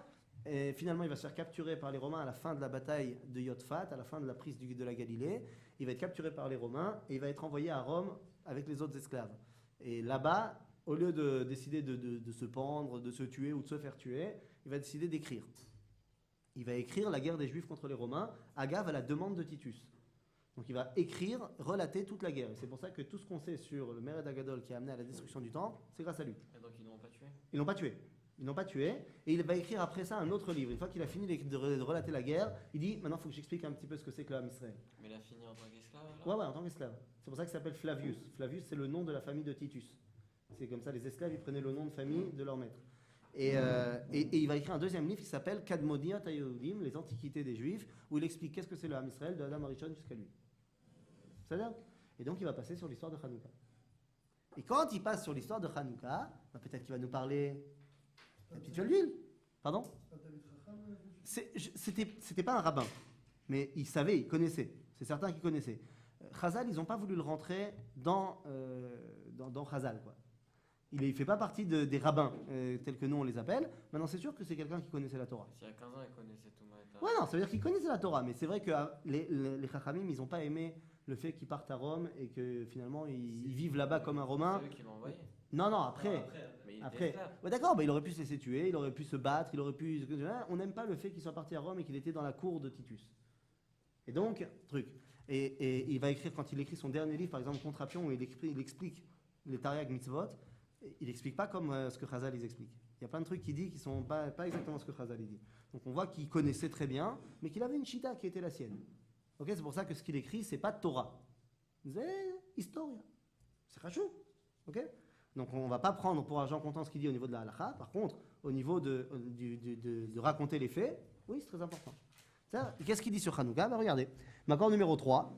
Et finalement, il va se faire capturer par les Romains à la fin de la bataille de Yotfat, à la fin de la prise de la Galilée. Il va être capturé par les Romains et il va être envoyé à Rome avec les autres esclaves. Et là-bas, au lieu de décider de se pendre, de se tuer ou de se faire tuer, il va décider d'écrire. Il va écrire la guerre des Juifs contre les Romains, agave à la demande de Titus. Donc il va écrire, relater toute la guerre. Et c'est pour ça que tout ce qu'on sait sur le Mered Agadol qui a amené à la destruction du temple, c'est grâce à lui. Et donc ils l'ont pas tué? Ils l'ont pas tué. Ils n'ont pas tué, et il va écrire après ça un autre livre. Une fois qu'il a fini de relater la guerre, il dit maintenant il faut que j'explique un petit peu ce que c'est que l'âme Israël. Mais il a fini en tant qu'esclave alors? Ouais, en tant qu'esclave. C'est pour ça qu'il s'appelle Flavius. Flavius, c'est le nom de la famille de Titus. C'est comme ça, les esclaves, ils prenaient le nom de famille de leur maître. Et il va écrire un deuxième livre qui s'appelle Kadmoniot HaYehudim, les antiquités des Juifs, où il explique qu'est-ce que c'est le Ham Israël de Adam Arishon jusqu'à lui. C'est ça? Et donc il va passer sur l'histoire de Hanouka. Et quand il passe sur l'histoire de Hanouka, peut-être qu'il va nous parler... La petite fiole d'huile. Pardon? C'était pas un rabbin, mais il savait, il connaissait. C'est certain qu'il connaissait. Chazal, ils n'ont pas voulu le rentrer dans Chazal, quoi. Il ne fait pas partie des rabbins tels que nous on les appelle. Maintenant, c'est sûr que c'est quelqu'un qui connaissait la Torah. S'il y a 15 ans, il connaissait tout Maïta. Ouais, non, ça veut dire qu'il connaissait la Torah, mais c'est vrai que les Chachamim, ils n'ont pas aimé le fait qu'ils partent à Rome et que finalement ils vivent là-bas comme un Romain. C'est eux qui l'ont envoyé. Non, après. Mais il Après, était esclave. ouais, d'accord, il aurait pu se laisser tuer, il aurait pu se battre, il aurait pu. On n'aime pas le fait qu'il soit parti à Rome et qu'il était dans la cour de Titus. Et donc, truc. Et il va écrire, quand il écrit son dernier livre, par exemple, Contrapion, où il explique les Tariag Mitzvot, il n'explique pas comme ce que Chazal les explique. Il y a plein de trucs qu'il dit qui ne sont pas exactement ce que Chazal dit. Donc on voit qu'il connaissait très bien, mais qu'il avait une chita qui était la sienne. Ok, c'est pour ça que ce qu'il écrit, c'est pas Torah. C'est Historia. C'est rachou. Ok? Donc on ne va pas prendre pour argent comptant ce qu'il dit au niveau de la halakha. Par contre, au niveau de raconter les faits, oui, c'est très important. Qu'est-ce qu'il dit sur Hanouka? Regardez. Macor numéro 3.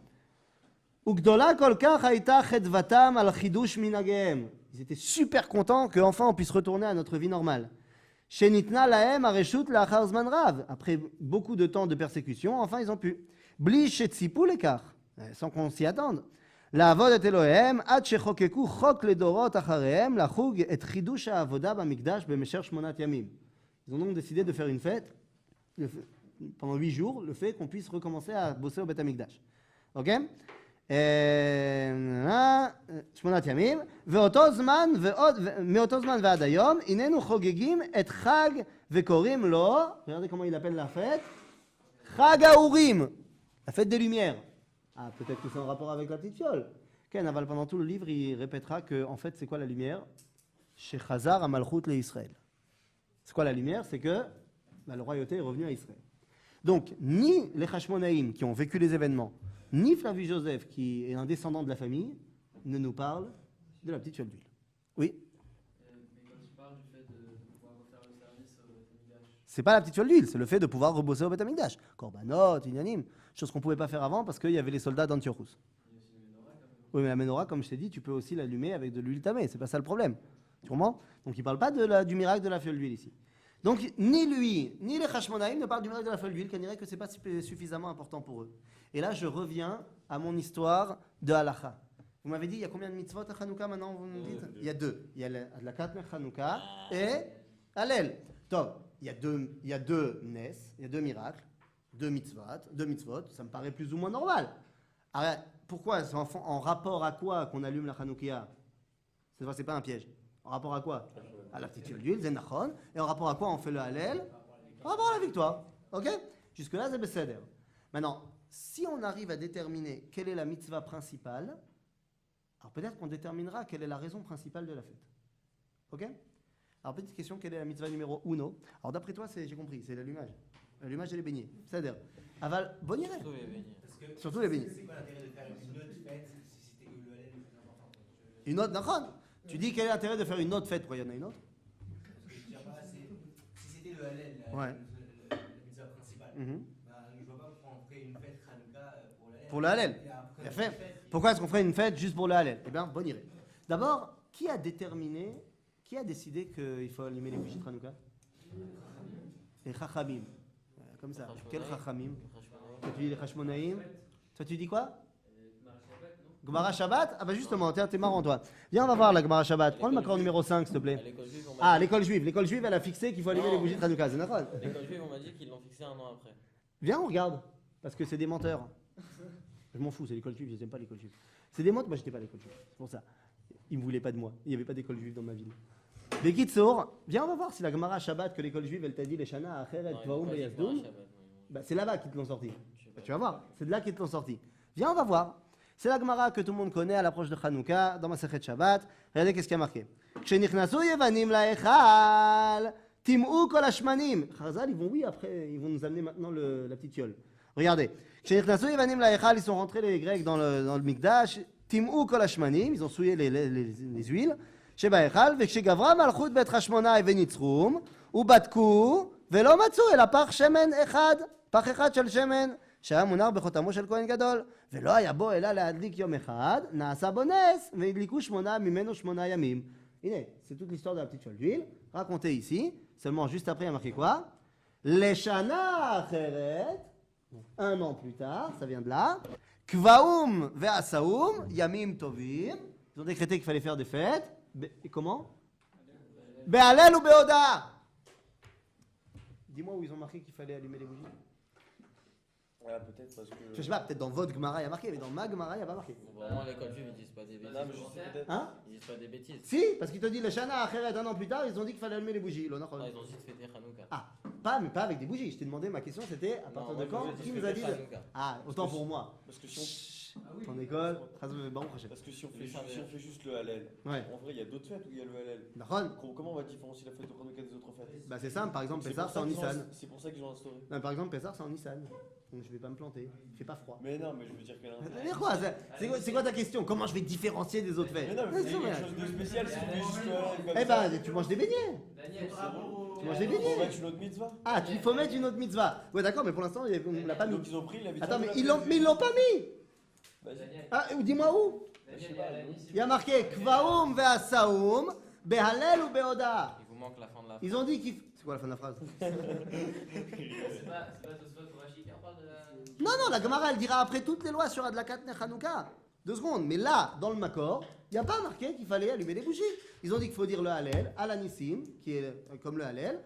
Ugdola kolkach haïta chedvatam al chidush minagem. Ils étaient super contents qu'enfin on puisse retourner à notre vie normale. Shenitna lahem areshut lachar zman rav. Après beaucoup de temps de persécution, enfin ils ont pu. Bli shetsipu lekach. Sans qu'on s'y attende. לעבוד את אלוהיהם עד שחוקקו חוק לדורות אחריהם לחוג את חידוש העבודה במקדש במשך 8 ימים. Ils ont donc décidé de faire une fête pendant 8 jours, le fait qu'on puisse recommencer à bosser au Beth Amikdash. Ok? שמונת ימים, מאותו זמן ועד היום, הננו חוגגים את חג וקוראים לו, regardez comment il appelle la fête, חג האורים, la fête des lumières. Ah, peut-être que c'est en rapport avec la petite fiole. כן, אבל pendant tout le livre, il répétera que, en fait, c'est quoi la lumière? שחזר המלכות לישראל. C'est quoi la lumière? C'est que la royauté est revenue à Israël. Donc, ni les Hashmonaïm qui ont vécu les événements, ni Flavius Joseph, qui est un descendant de la famille, ne nous parlent de la petite fiole d'huile. Oui? Mais quand tu parles du fait de pouvoir refaire le service au Beth Amikdash. C'est pas la petite fiole d'huile, c'est le fait de pouvoir rebosser au Beth Amikdash. Korbanot, Inyanim, chose qu'on pouvait pas faire avant parce qu'il y avait les soldats d'Antiochus. Il y a aussi le menorah quand même. Oui, mais la menorah, comme je t'ai dit, tu peux aussi l'allumer avec de l'huile tamée, c'est pas ça le problème. Tu comprends? Donc il parle pas du miracle de la fiole d'huile ici. Donc ni lui, ni les Hashmonaïm ne parlent du miracle de la fiole d'huile, qu'on dirait que c'est pas suffisamment important pour eux. Et là, je reviens à mon histoire de Halacha. Vous m'avez dit, il y a combien de mitzvot à Hanouka maintenant, vous me dites? Il y a deux. Il y a la Katmer Hanouka et Hallel. Donc, il y a deux nes, il y a deux miracles, deux mitzvot, ça me paraît plus ou moins normal. Alors, pourquoi? C'est en rapport à quoi qu'on allume la Hanoukia? C'est pas un piège. En rapport à quoi? À la petite fiole d'huile, Zenachon. Et en rapport à quoi on fait le Hallel? En rapport à la victoire. Ok? Jusque-là, c'est Besséder. Maintenant, si on arrive à déterminer quelle est la mitzvah principale, alors peut-être qu'on déterminera quelle est la raison principale de la fête. Ok? Alors, petite question, quelle est la mitzvah numéro 1? Alors, d'après toi, j'ai compris, c'est l'allumage. L'allumage et les beignets. C'est-à-dire, aval, bon irait. Surtout les beignets. Surtout les beignets. C'est quoi l'intérêt de faire une autre fête si c'était que le Hallel le plus important? Une autre, d'accord? Tu dis quel est l'intérêt de faire une autre fête? Pourquoi il y en a une autre? Parce que je veux dire, pas, si c'était le Hallel, Ouais. la mitzvah principale, Mhm. bah, je vois pas pourquoi on ferait une fête Hanouka pour le Hallel. Pour le Hallel. Et après, Bien une fait. fête, Pourquoi est-ce qu'on ferait une fête juste pour le Hallel? Eh bien, bonne idée. D'abord, qui a déterminé, qui a décidé qu'il faut allumer les bougies de Hanouka? Les Chachamim. Comme ça. Quel Chachamim? Toi tu dis les Hashmonaïm. Toi tu dis quoi? Gemara Shabbat? Ah bah justement, t'es marrant toi. Viens, on va voir la Gemara Shabbat. Prends le macron numéro 5, s'il te À plaît. l'école juive, on m'a Ah, dit- l'école juive. L'école juive, elle a fixé qu'il faut allumer Non. les bougies de Hanouka. C'est d'accord? l'école juive, on m'a dit qu'ils l'ont fixé un an après. Viens, on regarde. Parce que c'est des menteurs. Je m'en fous, c'est l'école juive, je n'aime pas l'école juive. C'est des menteurs, moi j'étais pas à l'école juive. C'est pour ça. Ils ne voulaient pas de moi. Il n'y avait pas d'école juive dans ma ville. Bekitsour, viens, on va voir si la Gemara Shabbat que l'école juive, elle t'a dit les Shana, Acheret, Non, ils Tvaoum, m'ont pas dit Beyazdoum. Gemara Shabbat, non, Bah, c'est là-bas qu'ils te l'ont sorti. je sais pas. Bah, tu vas voir, c'est de là qu'ils te l'ont sorti. Viens, on va voir. C'est la Gemara que tout le monde connaît à l'approche de Hanouka, dans ma Masechet Shabbat. Regardez qu'est-ce qu'il y a marqué. Kshenirnasu yevanim laechal, tim'u kol hashmanim. Chazal, ils vont, oui, après, ils vont nous amener maintenant la petite fiole. Regardez. Kshenirnasu yevanim laechal, ils sont rentrés les Grecs dans le Mikdash. Tim'u kol hashmanim, ils ont souillé les huiles. Sheba echal, vekshegavra malchut bet hashmona evenitzrum, ובדקו ולא מצאו אלא פח שמן אחד, פח אחד של שמן שהיה מונח בחותמו של כהן גדול ולא היה בו אלא להדליק יום אחד, נעשה בו נס והדליקו ממנו 8 ימים. הנה, c'est toute l'histoire de la petite fiole d'huile racontée ici, seulement juste après il y a marqué quoi? לשנה אחרת, un an plus tard, ça vient de là, kvaum ve'asaum, yamim tovim, ils ont décrété qu'il fallait faire des fêtes, et comment? Be'alel ou be'oda. Dis-moi où ils ont marqué qu'il fallait allumer les bougies. Ah, peut-être parce que. Je sais pas, peut-être dans votre Gemara il y a marqué, mais dans ma Gemara il n'y a pas marqué. Vraiment, l'école juive, ils disent pas des Non, mais bêtises. je sais peut-être. Hein? Ils disent pas des bêtises. Si, parce qu'il te dit le Shana Acheret un an plus tard, ils ont dit qu'il fallait allumer les bougies. Non, ils ont juste fêté Hanouka. Ah, mais pas avec des bougies. Je t'ai demandé, ma question c'était à partir Non, de moi, quand? je vous ai Qui dit nous a dit fêter de- Hanouka. Ah, autant pour moi. Parce que si Ton école, Baruch Hashem. Parce que si on fait, Les juste, charges. si on fait juste le Hallel, Ouais. en vrai, il y a d'autres fêtes où il y a le Hallel. D'accord. Comment on va différencier la fête de Hanouka des autres fêtes? Bah c'est simple, par exemple C'est Pessah pour c'est ça en qu'ils ont- Nissan. C'est pour ça qu'ils ont instauré. Non, par exemple Pessah c'est en Nissan. Donc je vais pas me planter. Il fait pas froid. Mais non, mais je veux dire qu'elle a un. Mais quoi c'est quoi ta question? Comment je vais différencier des autres fêtes? Mais non, mais C'est c'est vrai. quelque chose de spécial si on fait juste le Hallel comme Eh ça. ben tu manges des beignets. Daniel, Tu manges des Faut beignets. mettre une autre mitzvah. Ah, il faut mettre une autre mitzvah. Ouais d'accord, mais pour l'instant on l'a pas mis. Donc ils ont pris la mitzvah. Attends, de mais la ils fête. l'ont pas mis. Vas-y. Daniel, Ah, dis-moi où? Daniel, il y a la liste. Il y a marqué Kvaum ve'asaum behalel ou beoda. Il vous manque la fin de la Ils ont dit qu'ils. C'est quoi la fin de la phrase? C'est pas Tosfot ou Rashi qui en parle de la. Non, la Gemara elle dira après toutes les lois sur Adlakat Hanouka. 2 secondes, mais là, dans le Makor, il n'y a pas marqué qu'il fallait allumer les bougies. Ils ont dit qu'il faut dire le Hallel, Alanissim, qui est comme le Hallel,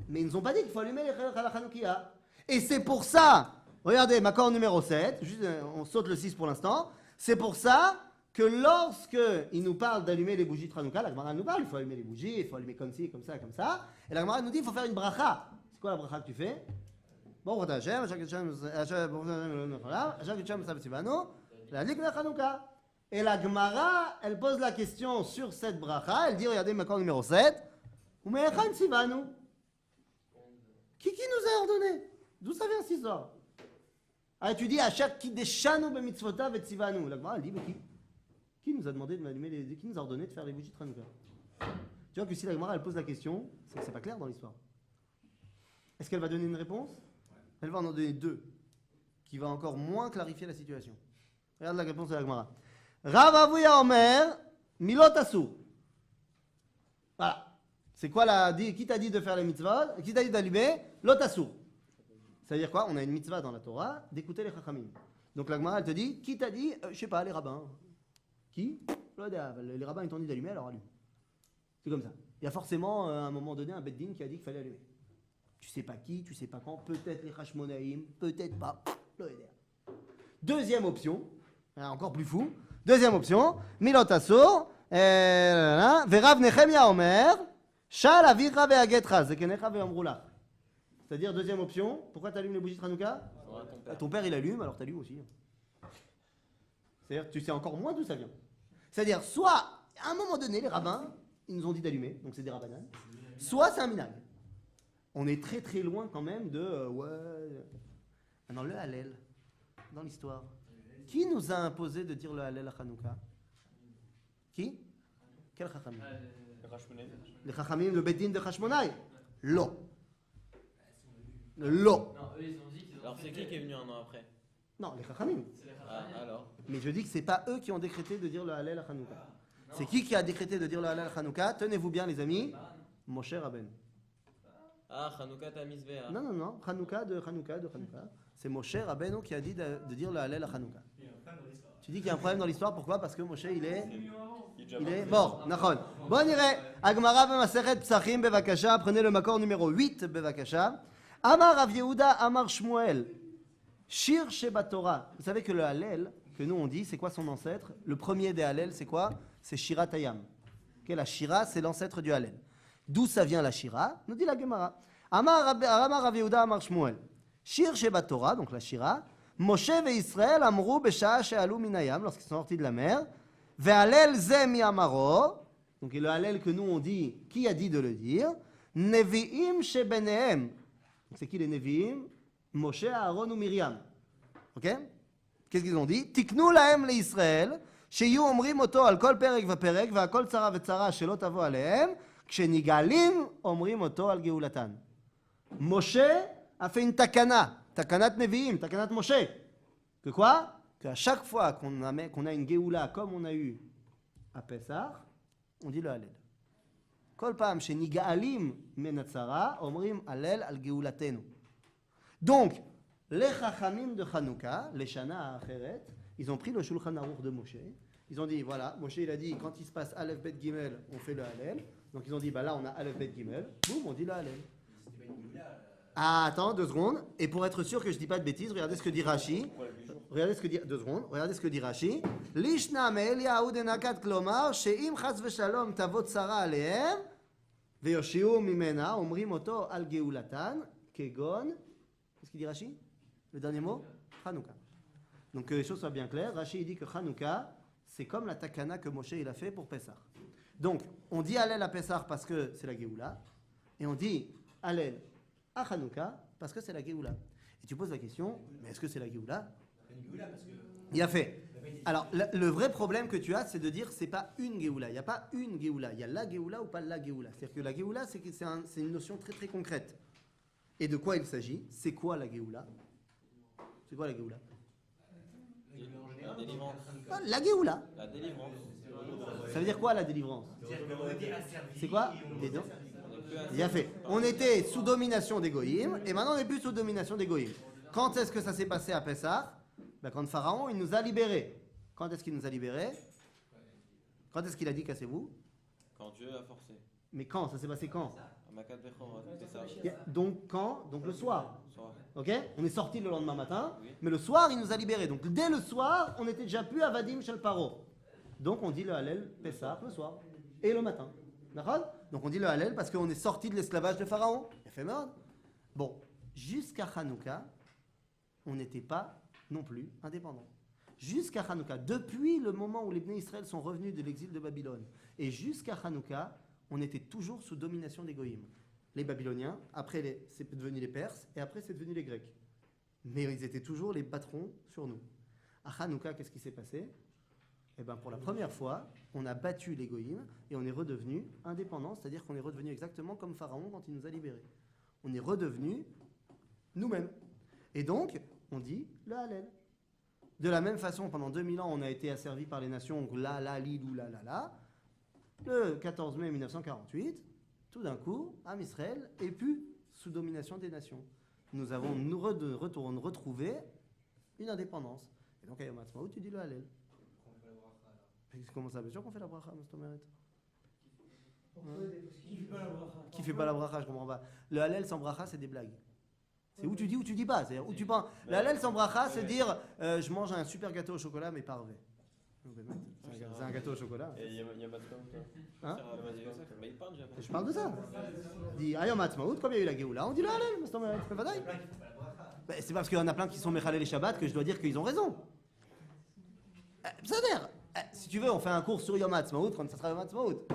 mais ils nous ont pas dit qu'il faut allumer les Hanoukia. Et c'est pour ça, regardez, Makor numéro 7, juste, on saute le 6 pour l'instant. C'est pour ça que lorsque il nous parle d'allumer les bougies de Hanouka, la Gemara nous parle, il faut allumer les bougies, il faut allumer comme ci, comme ça, comme ça. Et la Gemara nous dit, il faut faire une bracha. C'est quoi la bracha que tu fais? Bon, et la Gemara, elle pose la question sur cette bracha, elle dit, regardez, Makor numéro 7, qui nous a ordonné? D'où ça vient cette histoire? Ah, tu dis, à chaque qui déchanu b'mitzvotav et tzivanu. La Gemara, elle dit, mais qui nous a demandé de m'allumer qui nous a ordonné de faire les bougies de Hanouka? Tu vois que si la Gemara, elle pose la question, c'est que c'est pas clair dans l'histoire. Est-ce qu'elle va donner une réponse? Elle va en donner deux, qui va encore moins clarifier la situation. Regarde la réponse de la Gemara. Rav Avuya Omer, Milot Asur. Voilà. C'est quoi qui t'a dit de faire les mitzvahs? Qui t'a dit d'allumer? Lot Asur. Ça veut dire quoi? On a une mitzvah dans la Torah d'écouter les chachamim. Donc la Gemara, elle te dit, qui t'a dit? Je sais pas, les rabbins. Qui? Les rabbins, ils t'ont dit d'allumer, alors allume. C'est comme ça. Il y a forcément, à un moment donné, un beddin qui a dit qu'il fallait allumer. Tu sais pas qui, tu sais pas quand, peut-être les Hashmonaïm, peut-être pas. Deuxième option, encore plus fou. Deuxième option, Milot Asur, Verav Nechemia Omer, Shal Avicha Ve'agetra, Zekenecha Ve'amrula. C'est-à-dire, deuxième option, pourquoi tu allumes les bougies de Hanouka? Ton père il allume, alors tu allumes aussi. C'est-à-dire, tu sais encore moins d'où ça vient. C'est-à-dire, soit, à un moment donné, les rabbins, ils nous ont dit d'allumer, donc c'est des rabbanan, soit c'est un minag. On est très très loin quand même de Maintenant, le Hallel, dans l'histoire. Qui nous a imposé de dire le Hallel à Hanouka? Qui? Quel Chachamim? Les Chachamim, le Beddin de Hashmonaï? Lo. Lo. Alors c'est qui est venu un an après? Non, les Chachamim. Ah, alors? Mais je dis que c'est pas eux qui ont décrété de dire le Hallel à Hanouka. C'est qui a décrété de dire le Hallel à Hanouka? Tenez-vous bien les amis. Moshe Rabbeinu. Ah, Hanouka Tamizveh. Non. Hanouka de Hanouka. C'est Moshe Rabbeinu qui a dit de dire le Hallel à Hanouka. Tu dis qu'il y a un problème dans l'histoire, pourquoi? Parce que Moshe il est mort. Nachon. Bon, on irait. Agmara b'masechet Psachim bevakasha. Prenez le makor numéro 8 bevakasha. Amar Rav Yehuda, Amar Shmuel. Shir Sheba Torah. Vous savez que le Hallel, que nous on dit, c'est quoi son ancêtre? Le premier des Hallel, c'est quoi? C'est Shirat Hayam. La Shira, c'est l'ancêtre du Hallel. D'où ça vient la Shira? Nous dit la Gemara. Amar Rav Yehuda, Amar Shmuel. Shir Sheba Torah, donc la Shira. Moshe et Israël amrou besha'a she'alu minayam, lorsqu'ils sont sortis de la mer. Ve'alel ze mi amaro. Donc le Hallel que nous on dit, qui a dit de le dire? Nevi'im shebenehem. C'est qui les Nevi'im? Moshe, Aaron ou Myriam. Ok? Qu'est-ce qu'ils ont dit? Tiknu lahem leIsraël, sheyu omrim oto al kol perek vaperek, ve'akol tzara vetzara shelo tavo alehem, kshenigalim omrim oto al geulatan. Moshe a fait une takana, takanat Nevi'im, takanat Moshe. Que quoi? Qu'à chaque fois qu'on a une geoula comme on a eu à Pessah, on dit le Hallel. Kol pam shenigalim menatzara, omrim Hallel al geulatenu. Donc, les Chachamim de Hanouka, les Shana Acheret, ils ont pris le Shulchan Aruch de Moshe. Ils ont dit, voilà, Moshe il a dit, quand il se passe Aleph Bet Gimel, on fait le Hallel. Donc ils ont dit, bah là on a Aleph Bet Gimel, boum, on dit le Hallel. Ah, attends, 2 secondes. Et pour être sûr que je dis pas de bêtises, regardez ce que dit Rashi. Regardez ce que dit, 2 secondes, regardez ce que dit Rashi. Lishna me'eliyahu denakat klomar, she'im chas v'shalom tavot tzara alehem, ve'yoshiu mimena, omrim oto al geulatan, kegon. Qu'est-ce qu'il dit Rashi? Le dernier mot? Hanouka. Donc que les choses soient bien claires, Rashi dit que Hanouka, c'est comme la takana que Moshe il a fait pour Pessah. Donc, on dit Hallel à Pessah parce que c'est la Géoula, et on dit Hallel à Hanouka parce que c'est la Géoula. Et tu poses la question, mais est-ce que c'est la Géoula? Il a fait. Alors, le vrai problème que tu as, c'est de dire c'est pas une Géoula. Il n'y a pas une Géoula. Il y a la Géoula ou pas la Géoula. C'est-à-dire que la Géoula, c'est une notion très très concrète. Et de quoi il s'agit? C'est quoi la Géoula? C'est quoi la Géoula? La délivrance. Ah, la Géoula. La délivrance. Ça veut dire quoi la délivrance? C'est quoi? Il a fait. On était sous domination des Goïm et maintenant on n'est plus sous domination des Goïm. Quand est-ce que ça s'est passé à Pessah? Ben, quand Pharaon il nous a libérés. Quand est-ce qu'il nous a libérés? Quand est-ce qu'il a dit cassez-vous? Quand Dieu a forcé. Mais quand? Ça s'est passé quand? Makat Bechorot, c'est ça. Donc quand? Donc le soir. Soir. Ok? On est sorti le lendemain matin, Oui. mais le soir, il nous a libérés. Donc dès le soir, on était déjà plus à Vadim Shel Paro. Donc on dit le Hallel Pessah le soir et le matin. D'accord? Donc on dit le Hallel parce qu'on est sorti de l'esclavage de Pharaon. Éphémère. Bon, jusqu'à Hanouka, on n'était pas non plus indépendants. Jusqu'à Hanouka, depuis le moment où les Bnei Israël sont revenus de l'exil de Babylone, et jusqu'à Hanouka, on était toujours sous domination des Goïms. Les Babyloniens, après c'est devenu les Perses, et après c'est devenu les Grecs. Mais ils étaient toujours les patrons sur nous. À Hanouka, qu'est-ce qui s'est passé? Eh bien, pour la première fois, on a battu les Goïms, et on est redevenu indépendants, c'est-à-dire qu'on est redevenu exactement comme Pharaon quand il nous a libérés. On est redevenu nous-mêmes. Et donc, on dit le Hallel. De la même façon, pendant 2000 ans, on a été asservi par les nations, lilou, la. Le 14 mai 1948, tout d'un coup, Am Israël est plus sous domination des nations. Nous avons retrouvé une indépendance. Et donc, à Yom Ha'atzmaut, tu dis le Hallel. Comment ça? Bien sûr qu'on fait la bracha, Mostoméret. Qui fait pas la bracha, je comprends pas. Le Hallel sans bracha, c'est des blagues. C'est où tu dis pas. C'est-à-dire où tu penses. Le Hallel sans bracha, c'est dire je mange un super gâteau au chocolat, mais pas rêvé. C'est un gâteau au chocolat. Et il y a Matzmaout, Hein? Mais il parle déjà. Je parle de ça. Dis Ayom Ha'atzmaut, comme il y a eu la Géoula, on dit le Hallel, Mostoméret. C'est parce qu'il y en a plein qui sont Mechalel les Shabbat que je dois dire qu'ils ont raison. C'est-à-dire, si tu veux, on fait un cours sur Yom Ha'atzmaut quand ça sera Yom Ha'atzmaut.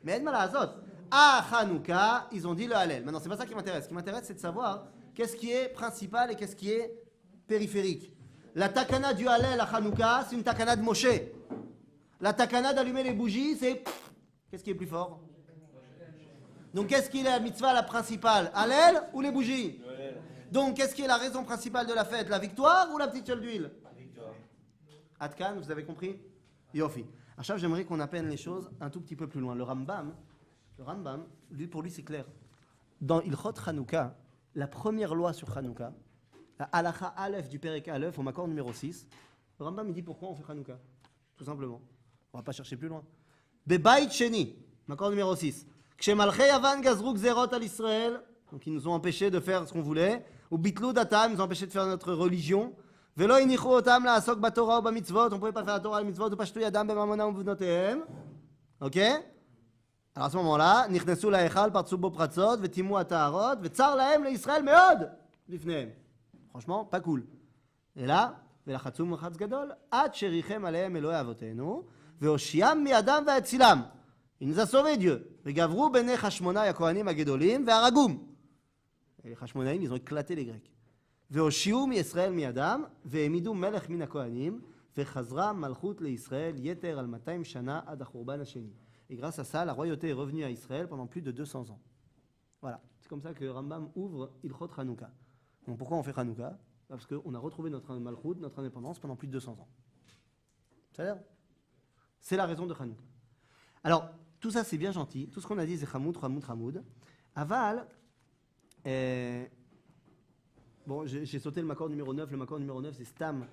Mais Edma la Hazot. À Hanouka, ils ont dit le Hallel. Maintenant, c'est pas ça qui m'intéresse. Ce qui m'intéresse, c'est de savoir qu'est-ce qui est principal et qu'est-ce qui est périphérique. La takana du Hallel à Hanouka, c'est une takana de Moshe. La takana d'allumer les bougies, c'est... Qu'est-ce qui est plus fort? Donc, qu'est-ce qui est la mitzvah la principale? Hallel ou les bougies? Donc, qu'est-ce qui est la raison principale de la fête? La victoire ou la petite fiole d'huile? Victoire. Atkan, vous avez compris? Yofi. Achab, j'aimerais qu'on appelle les choses un tout petit peu plus loin. Le Rambam, pour lui, c'est clair. Dans Ilchot Hanouka, la première loi sur Hanouka, la Halacha Aleph du Perek Aleph, au Makor numéro 6, le Rambam il dit pourquoi on fait Hanouka. Tout simplement. On va pas chercher plus loin. Bebayit Sheni, Makor numéro 6. Kshemalchei Yavan Gazrou Gzerot al Israël, donc ils nous ont empêchés de faire ce qu'on voulait. Ou Bitlou Datam, ils nous ont empêchés de faire notre religion. Velo inichu otam la asok batorah ou bamitzvot, on pouvait pas faire la Torah et les mitzvot, ou pashtu yadam bemamona ou bvnotehem. Ok? Alors à ce moment-là, nichnesu laechal partsu bo pratzot, vetimu ataharot, vetzar lahem leIsraël meod lifnehem. Franchement, pas cool. Et là, velachatzu mochatz gadol, ad sherichem alehem Elohei avotenu, veoshiam miadam ve'atzilam. Il nous a sauvés, Dieu. Vegavru bene Hashmona yakohanim agedolim ve'aragum. Et les Hashmonaïm, ils ont éclaté les Grecs. והושיעו מישראל מידם, והעמידו מלך מן הכהנים, וחזרה מלכות לישראל יתר על 200 שנה עד החורבן השני. Et grâce à ça, la royauté est revenue à Israël pendant plus de 200 ans. Voilà, c'est comme ça que Rambam ouvre Ilchot Hanouka. Donc pourquoi on fait Hanouka? Parce qu'on a retrouvé notre malchut, notre indépendance pendant plus de 200 ans. C'est la raison de Hanouka. Alors, tout ça c'est bien gentil, tout ce qu'on a dit c'est Hamoud. Aval, bon, j'ai sauté le Makor numéro 9. Le Makor numéro 9, c'est Stam,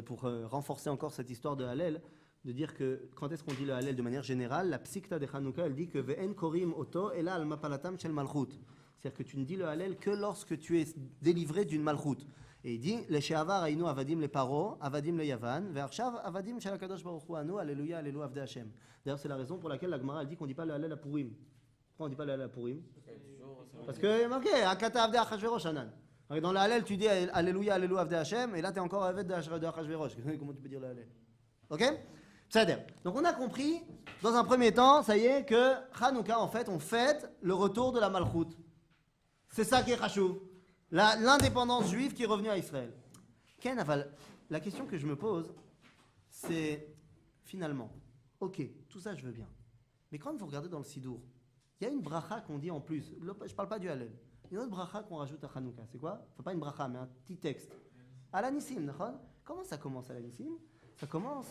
pour renforcer encore cette histoire de Hallel, de dire que quand est-ce qu'on dit le Hallel de manière générale, la Psikta de Hanouka, elle dit que Ve'en korim oto ela al mapalatam shel malchut. C'est-à-dire que tu ne dis le Hallel que lorsque tu es délivré d'une malchut. Et il dit, le she'avar hainu avadim le paro, avadim le yavan, ve'arshav avadim shel hakadosh baruch hu anu, alléluia, alléluia, avdei Hashem. D'ailleurs, c'est la raison pour laquelle la Gemara elle dit qu'on ne dit pas le Hallel à Purim. Pourquoi on ne dit pas le Hallel à Purim? Parce que, ok, Akata avdei Achashverosh Hanan. Dans le Hallel, tu dis Alléluia, Alléluia, Avdei Hashem, et là, tu es encore avec de Achashverosh. Comment tu peux dire le Hallel? Ok? C'est-à-dire, donc on a compris, dans un premier temps, ça y est, que Hanouka, en fait, on fête le retour de la Malchut. C'est ça qui est Chashou. L'indépendance juive qui est revenue à Israël. Ken Aval, la question que je me pose, c'est finalement, ok, tout ça je veux bien. Mais quand vous regardez dans le Sidour, il y a une bracha qu'on dit en plus. Je ne parle pas du Hallel. Une autre bracha qu'on rajoute à Hanouka, c'est quoi? Enfin, pas une bracha, mais un petit texte. Alanissim, d'accord? Comment ça commence Alanissim? Ça commence.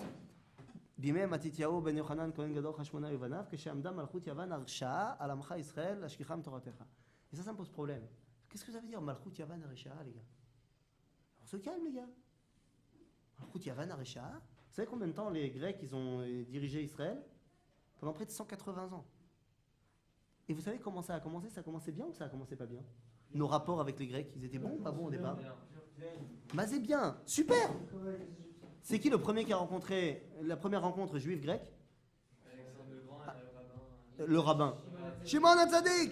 Bimei Matityahu ben Yochanan Kohen Gadol Hashmona Yuvanav, Keshamda Malchut Yavan Arsha Alamcha Israël Ashkicham Toratecha. Et ça me pose problème. Qu'est-ce que ça veut dire Malchut Yavan Arsha, les gars? On se calme, les gars. Malchut Yavan Arsha. Vous savez combien de temps les Grecs ils ont dirigé Israël? Pendant près de 180 ans. Et vous savez comment ça a commencé? Ça a commencé bien ou ça a commencé pas bien? Nos rapports avec les Grecs, ils étaient bons ou pas bons au départ? Bah c'est bien, super. C'est qui le premier qui a rencontré la première rencontre juive-grecque? Alexandre le Grand et Le rabbin. Shimon HaTzadik,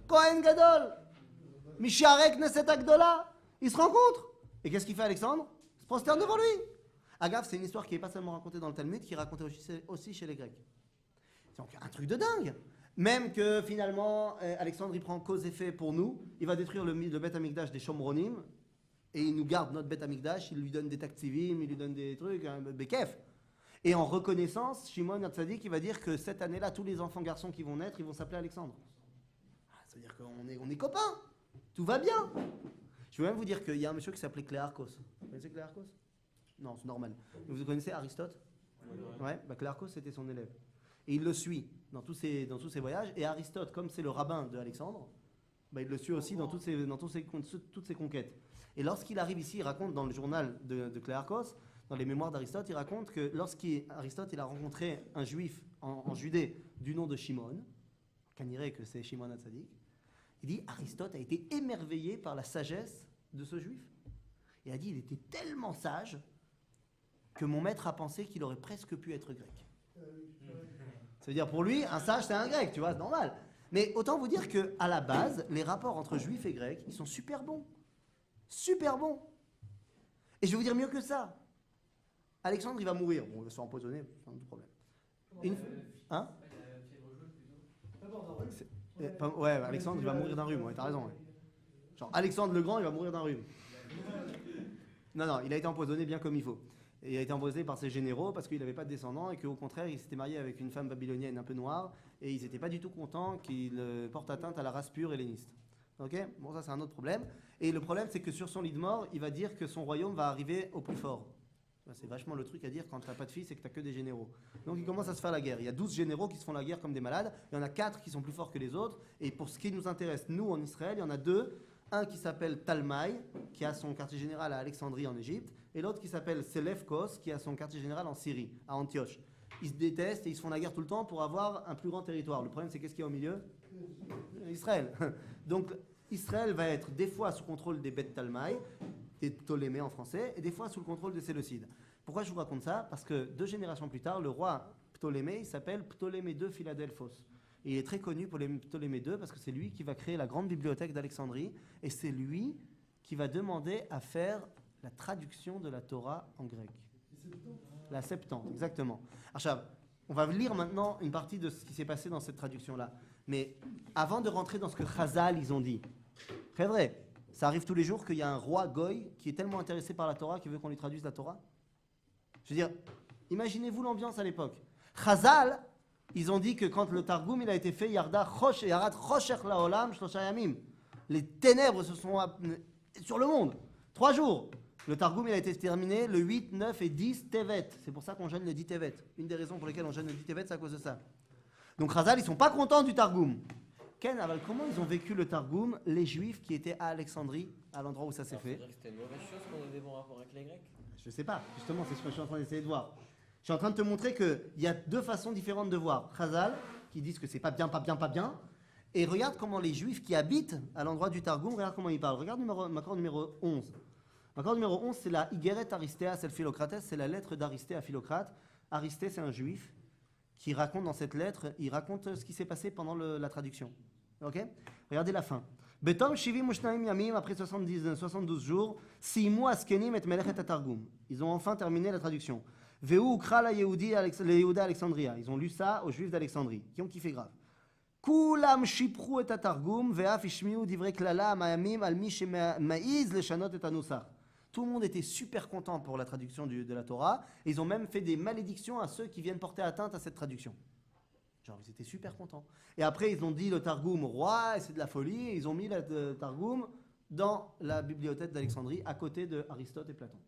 Kohen Gadol, Misharek Neset Agdola. Ils se rencontrent. Et qu'est-ce qu'il fait Alexandre? Il se prosterne devant lui. Agave, c'est une histoire qui n'est pas seulement racontée dans le Talmud, qui est racontée aussi chez les Grecs. C'est donc un truc de dingue. Même que finalement, Alexandre il prend cause et fait pour nous. Il va détruire le Beth Amikdash des Shomronim. Et il nous garde notre Beth Amikdash. Il lui donne des taktivim, il lui donne des trucs, un bekef. Et en reconnaissance, Shimon HaTzadik, il va dire que cette année-là, tous les enfants garçons qui vont naître, ils vont s'appeler Alexandre. Ça veut dire qu'on est copains. Tout va bien. Je veux même vous dire qu'il y a un monsieur qui s'appelait Cléarchos. Vous connaissez Cléarchos? Non, c'est normal. Vous connaissez Aristote? Ouais, bah Cléarchos, c'était son élève. Et il le suit dans tous ses voyages. Et Aristote, comme c'est le rabbin de Alexandre, bah il le suit aussi dans toutes ses conquêtes. Et lorsqu'il arrive ici, il raconte dans le journal de Cléarchos, dans les mémoires d'Aristote, il raconte que lorsqu'Aristote il a rencontré un juif en Judée du nom de Shimon, qu'on dirait que c'est Shimon HaTzadik, il dit Aristote a été émerveillé par la sagesse de ce juif. Il a dit il était tellement sage que mon maître a pensé qu'il aurait presque pu être grec. Ça veut dire pour lui, un sage c'est un grec, tu vois, c'est normal. Mais autant vous dire qu'à la base, les rapports entre juifs et grecs, ils sont super bons. Super bons. Et je vais vous dire mieux que ça. Alexandre, il va mourir. Bon, il va se faire empoisonner, c'est un autre problème. Hein? Ouais, Alexandre, il va mourir d'un rhume, ouais, t'as raison. Ouais. Genre, Alexandre le Grand, il va mourir d'un rhume. Non, il a été empoisonné bien comme il faut. Et il a été empoisonné par ses généraux parce qu'il n'avait pas de descendants et qu'au contraire, il s'était marié avec une femme babylonienne un peu noire et ils n'étaient pas du tout contents qu'il porte atteinte à la race pure helléniste. Ok? Bon, ça, c'est un autre problème. Et le problème, c'est que sur son lit de mort, il va dire que son royaume va arriver au plus fort. C'est vachement le truc à dire quand tu n'as pas de fils et que tu n'as que des généraux. Donc il commence à se faire la guerre. Il y a 12 généraux qui se font la guerre comme des malades. Il y en a 4 qui sont plus forts que les autres. Et pour ce qui nous intéresse, nous, en Israël, il y en a 2. Un qui s'appelle Talmaï, qui a son quartier général à Alexandrie en Égypte. Et l'autre qui s'appelle Selefkos, qui a son quartier général en Syrie, à Antioche. Ils se détestent et ils se font la guerre tout le temps pour avoir un plus grand territoire. Le problème, c'est qu'est-ce qu'il y a au milieu? Israël. Donc Israël va être des fois sous contrôle des Beth Talmaï, des Ptolémées en français, et des fois sous le contrôle des Séleucides. Pourquoi je vous raconte ça? Parce que 2 générations plus tard, le roi Ptolémée, il s'appelle Ptolémée II Philadelphos. Et il est très connu pour les Ptolémée II parce que c'est lui qui va créer la grande bibliothèque d'Alexandrie, et c'est lui qui va demander à faire la traduction de la Torah en grec. La Septante, exactement. Archav, on va lire maintenant une partie de ce qui s'est passé dans cette traduction-là. Mais avant de rentrer dans ce que Chazal, ils ont dit, c'est vrai, ça arrive tous les jours qu'il y a un roi Goy qui est tellement intéressé par la Torah qu'il veut qu'on lui traduise la Torah. Je veux dire, imaginez-vous l'ambiance à l'époque. Chazal, ils ont dit que quand le Targum il a été fait, Yarda Chosh et Yarad Choshech Laolam Shlosha Yamim. Les ténèbres se sont sur le monde. 3 jours. Le Targum il a été terminé le 8, 9 et 10 Tevet. C'est pour ça qu'on jeûne le 10 Tevet. Une des raisons pour lesquelles on jeûne le 10 Tevet, c'est à cause de ça. Donc Chazal, ils sont pas contents du Targum. Ken, comment ils ont vécu le Targum, les Juifs qui étaient à Alexandrie, à l'endroit où ça s'est fait? C'était une mauvaise chose qu'on ait des bons rapports avec les Grecs? Je sais pas, justement, c'est ce que je suis en train d'essayer de voir. Je suis en train de te montrer qu'il y a 2 façons différentes de voir. Chazal, qui disent que c'est pas bien, pas bien, pas bien. Et regarde comment les Juifs qui habitent à l'endroit du Targum, regarde comment ils parlent. Regarde Makor numéro 11. Makor numéro 11, c'est la Igeret Aristéa Sel Philocrates, c'est la lettre d'Aristée à Philocrate. Aristée, c'est un Juif qui raconte dans cette lettre, il raconte ce qui s'est passé pendant la traduction. Ok? Regardez la fin. Betom Shivim Ushnaim Yamim, après 72 jours, Simu Askenim et Melechet Targum. Ils ont enfin terminé la traduction. Veu Ukra la Yehuda Alexandria. Ils ont lu ça aux Juifs d'Alexandrie, qui ont kiffé grave. Kulam Shipru et Targum, Veaf Ishmiu Divrei Klala Mayamim al mi shemaiz leshanot et anusach. Tout le monde était super content pour la traduction de la Torah. Et ils ont même fait des malédictions à ceux qui viennent porter atteinte à cette traduction. Genre, ils étaient super contents. Et après, ils ont dit le Targum au roi, et c'est de la folie. Et ils ont mis le Targum dans la bibliothèque d'Alexandrie, à côté de Aristote et Platon.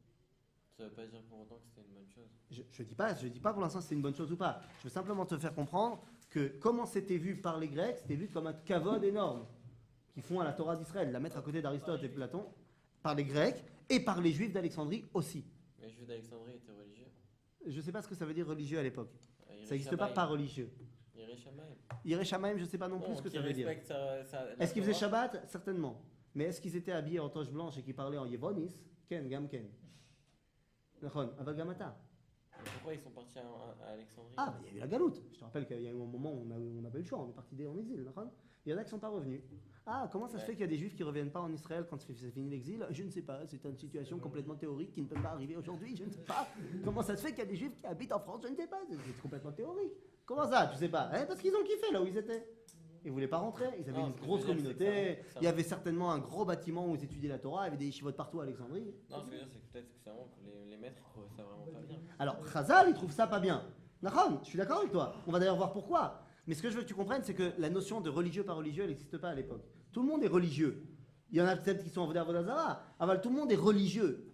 Ça ne veut pas dire pour autant que c'était une bonne chose. Je dis pas pour l'instant si c'est une bonne chose ou pas. Je veux simplement te faire comprendre que comment c'était vu par les Grecs, c'était vu comme un kavod énorme qu'ils font à la Torah d'Israël, la mettre à côté d'Aristote et Platon, par les Grecs et par les Juifs d'Alexandrie aussi. Les Juifs d'Alexandrie étaient religieux. Je ne sais pas ce que ça veut dire religieux à l'époque. Ils Ça n'existe pas religieux. Ils Yireh Shamayim, je ne sais pas non plus ce que ça veut dire. Est-ce qu'ils faisaient Shabbat? Certainement. Mais est-ce qu'ils étaient habillés en toche blanche et qu'ils parlaient en Yevonis? Ken, Gam Ken. Avagamata. Pourquoi ils sont partis à Alexandrie? Ah, il y a eu la galoute. Je te rappelle qu'il y a eu un moment où on n'a pas eu le choix, on est parti en exil. Il y en a qui ne sont pas revenus. Ah, comment ça se fait qu'il y a des juifs qui ne reviennent pas en Israël quand c'est fini l'exil? Je ne sais pas, c'est une situation complètement théorique qui ne peut pas arriver aujourd'hui, je ne sais pas. Comment ça se fait qu'il y a des juifs qui habitent en France? Je ne sais pas, c'est complètement théorique. Comment ça, tu sais pas? Parce qu'ils ont kiffé là où ils étaient. Ils ne voulaient pas rentrer, ils avaient une grosse communauté, il y avait certainement un gros bâtiment où ils étudiaient la Torah, il y avait des yeshivot partout à Alexandrie. Non, ce que je veux dire, c'est que peut-être que c'est vraiment que les maîtres trouvent ça vraiment pas bien. Alors, Chazal, il trouve ça pas bien. Nahon, je suis d'accord avec toi. On va d'ailleurs voir pourquoi. Mais ce que je veux que tu comprennes, c'est que la notion de religieux pas religieux, elle n'existe pas à l'époque. Tout le monde est religieux. Il y en a peut-être qui sont en Avodah Zarah. Tout le monde est religieux.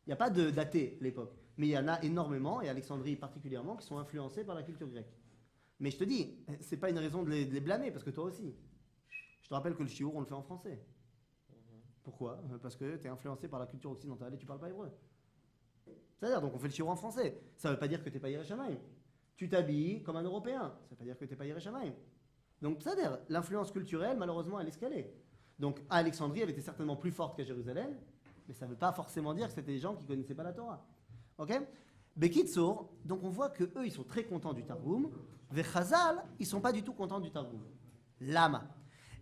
Il n'y a pas d'athées à l'époque. Mais il y en a énormément, et Alexandrie particulièrement, qui sont influencés par la culture grecque. Mais je te dis, c'est pas une raison de les blâmer, parce que toi aussi. Je te rappelle que le shiur, on le fait en français. Pourquoi? Parce que tu es influencé par la culture occidentale et tu parles pas hébreu. C'est-à-dire, donc on fait le shiur en français. Ça ne veut pas dire que tu n'es pas Yireh Shamayim. Tu t'habilles comme un Européen. Ça ne veut pas dire que tu n'es pas Yireh Shamayim. Donc, c'est-à-dire, l'influence culturelle, malheureusement, elle escalait. Donc, à Alexandrie, elle était certainement plus forte qu'à Jérusalem, mais ça ne veut pas forcément dire que c'était des gens qui ne connaissaient pas la Torah. Ok? Bekitsour, donc on voit que eux, ils sont très contents du Targum. Vechazal, ils ne sont pas du tout contents du Targum. Lama.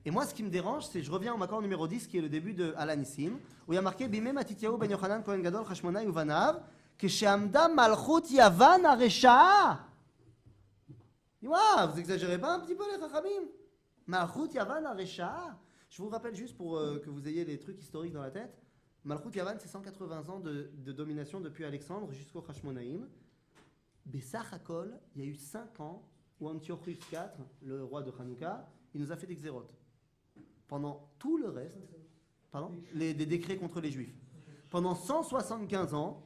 Et moi, ce qui me dérange, c'est, je reviens au makor numéro 10, qui est le début de Alanissim, où il y a marqué Bimé Matityahu ben Yochanan Kohen Gadol Chashmonai Uvanav, Kesheamda Malchut Yavan Aresha. Dis-moi, vous exagérez pas un petit peu les Chachamim? Malchut Yavan Aresha. Je vous rappelle juste pour que vous ayez les trucs historiques dans la tête. Malchut Yavan, c'est 180 ans de domination depuis Alexandre jusqu'au Chashmonaïm. Bessach Hakol, il y a eu 5 ans où Antiochus IV, le roi de Hanouka, il nous a fait des xérotes. Pendant tout le reste, des décrets contre les Juifs. Pendant 175 ans,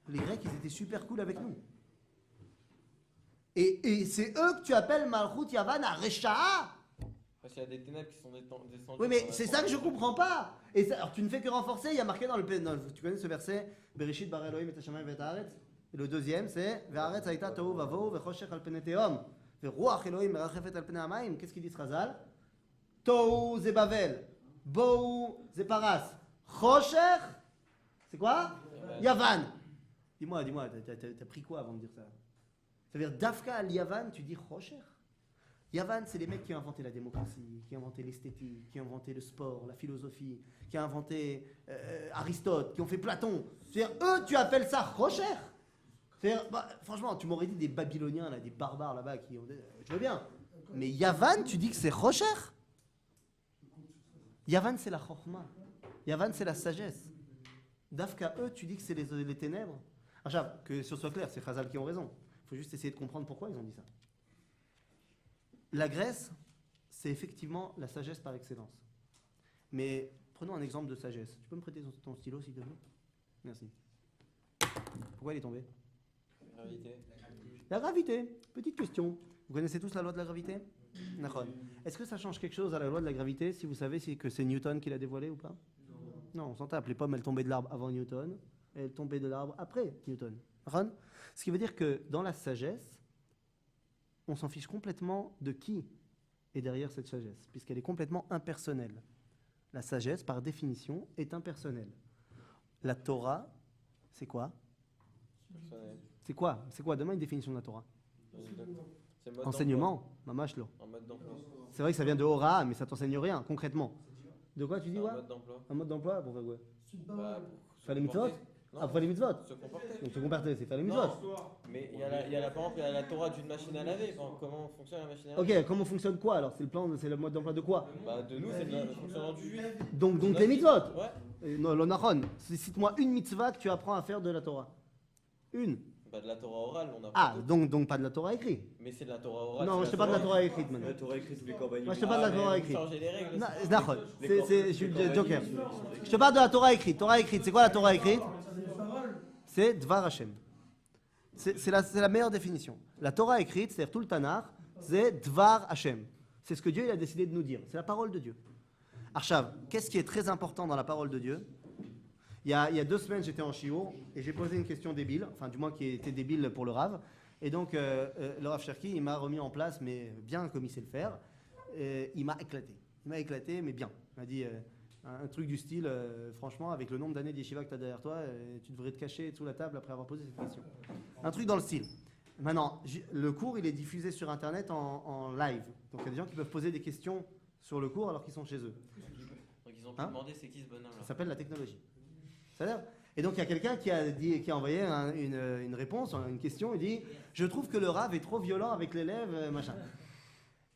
les Grecs, ils étaient super cool avec nous. Et c'est eux que tu appelles Malchut Yavan Aresha. Parce qu'il y a des ténèbres qui sont descendues. Oui, mais c'est ça que je comprends pas. Et ça, alors tu ne fais que renforcer. Il y a marqué dans le tu connais ce verset Bereshit bara Elohim et hashamayim ve'et haaretz. Et le deuxième, c'est Ve'haaretz hayta tohu vavohu ve'choshech al penei tehom ve'ruach Elohim merachefet al penei hamayim. Qu'est-ce qu'il dit Chazal? Tohu ze Bavel, bohu ze Paras, choshech, c'est quoi? Yavan. Dis-moi, t'as pris quoi avant de dire ça? Ça veut dire Dafka al Yavan, tu dis choshech? Yavan, c'est les mecs qui ont inventé la démocratie, qui ont inventé l'esthétique, qui ont inventé le sport, la philosophie, qui ont inventé Aristote, qui ont fait Platon. C'est-à-dire, eux, tu appelles ça Rocher? C'est-à-dire, franchement, tu m'aurais dit des Babyloniens, là, des barbares là-bas, qui ont... Je veux bien. Mais Yavan, tu dis que c'est Rocher? Yavan, c'est la Chokhma. Yavan, c'est la sagesse. Dafka, eux, tu dis que c'est les ténèbres. Alors, que ce soit clair, c'est Chazal qui ont raison. Il faut juste essayer de comprendre pourquoi ils ont dit ça. La Grèce, c'est effectivement la sagesse par excellence. Mais prenons un exemple de sagesse. Tu peux me prêter ton stylo, s'il te plaît? Merci. Pourquoi il est tombé? Gravité. La gravité. Petite question. Vous connaissez tous la loi de la gravité? D'accord. Est-ce que ça change quelque chose à la loi de la gravité si vous savez que c'est Newton qui l'a dévoilé ou pas? Non, on s'en tape. Les pommes, elles tombaient de l'arbre avant Newton. Elles tombaient de l'arbre après Newton. D'accord? Ce qui veut dire que dans la sagesse, on s'en fiche complètement de qui est derrière cette sagesse, puisqu'elle est complètement impersonnelle. La sagesse, par définition, est impersonnelle. La Torah, c'est quoi? C'est quoi? Donne-moi une définition de la Torah. Enseignement, mamashlo. En mode d'emploi. C'est vrai que ça vient de Hora, mais ça t'enseigne rien, concrètement. De quoi tu dis, En ouais? mode d'emploi. Un mode d'emploi, pour faire quoi? Bah, Faire les mitzvot? Non, Après les mitzvot? se comporter. Donc se comporter, c'est faire les mitzvot. Non, mais il y a par exemple, il y a la Torah d'une machine à laver. Enfin, comment fonctionne la machine à laver? Ok, comment fonctionne quoi alors? C'est le mode d'emploi de quoi? Bah, de nous, c'est le fonctionnement du juif. Donc les mitzvot? Ouais. Non, l'onachon. Cite-moi une mitzvah que tu apprends à faire de la Torah. Une. Bah, de la Torah orale, on a Ah, donc pas de la Torah écrite. Mais c'est de la Torah orale. Non, je te parle de la Torah écrite maintenant. La Torah écrite, les corbanes. Moi, je te parle de la Torah écrite. Changer les règles. Nachon. Je suis joker. Je te parle de la Torah écrite. Torah écrite, c'est quoi la Torah écrite? C'est Dvar Hashem. C'est la meilleure définition. La Torah écrite, c'est-à-dire tout le Tanakh, c'est Dvar Hashem. C'est ce que Dieu il a décidé de nous dire. C'est la parole de Dieu. Arshav, qu'est-ce qui est très important dans la parole de Dieu? Il y a 2 semaines, j'étais en shiur et j'ai posé une question débile, enfin du moins qui était débile pour le Rav. Et donc, le Rav Cherki, il m'a remis en place, mais bien comme il sait le faire. Et il m'a éclaté. Il m'a éclaté, mais bien. Il m'a dit un truc du style, franchement, avec le nombre d'années d'yeshiva que tu as derrière toi, tu devrais te cacher sous la table après avoir posé cette question. Un truc dans le style. Maintenant, le cours, il est diffusé sur Internet en live. Donc, il y a des gens qui peuvent poser des questions sur le cours alors qu'ils sont chez eux. Donc ils ont pu demander c'est qui ce bonhomme Ça là. s'appelle la technologie. C'est-à-dire, et donc, il y a quelqu'un qui a envoyé une réponse, une question. Il dit « Je trouve que le Rav est trop violent avec l'élève, machin. »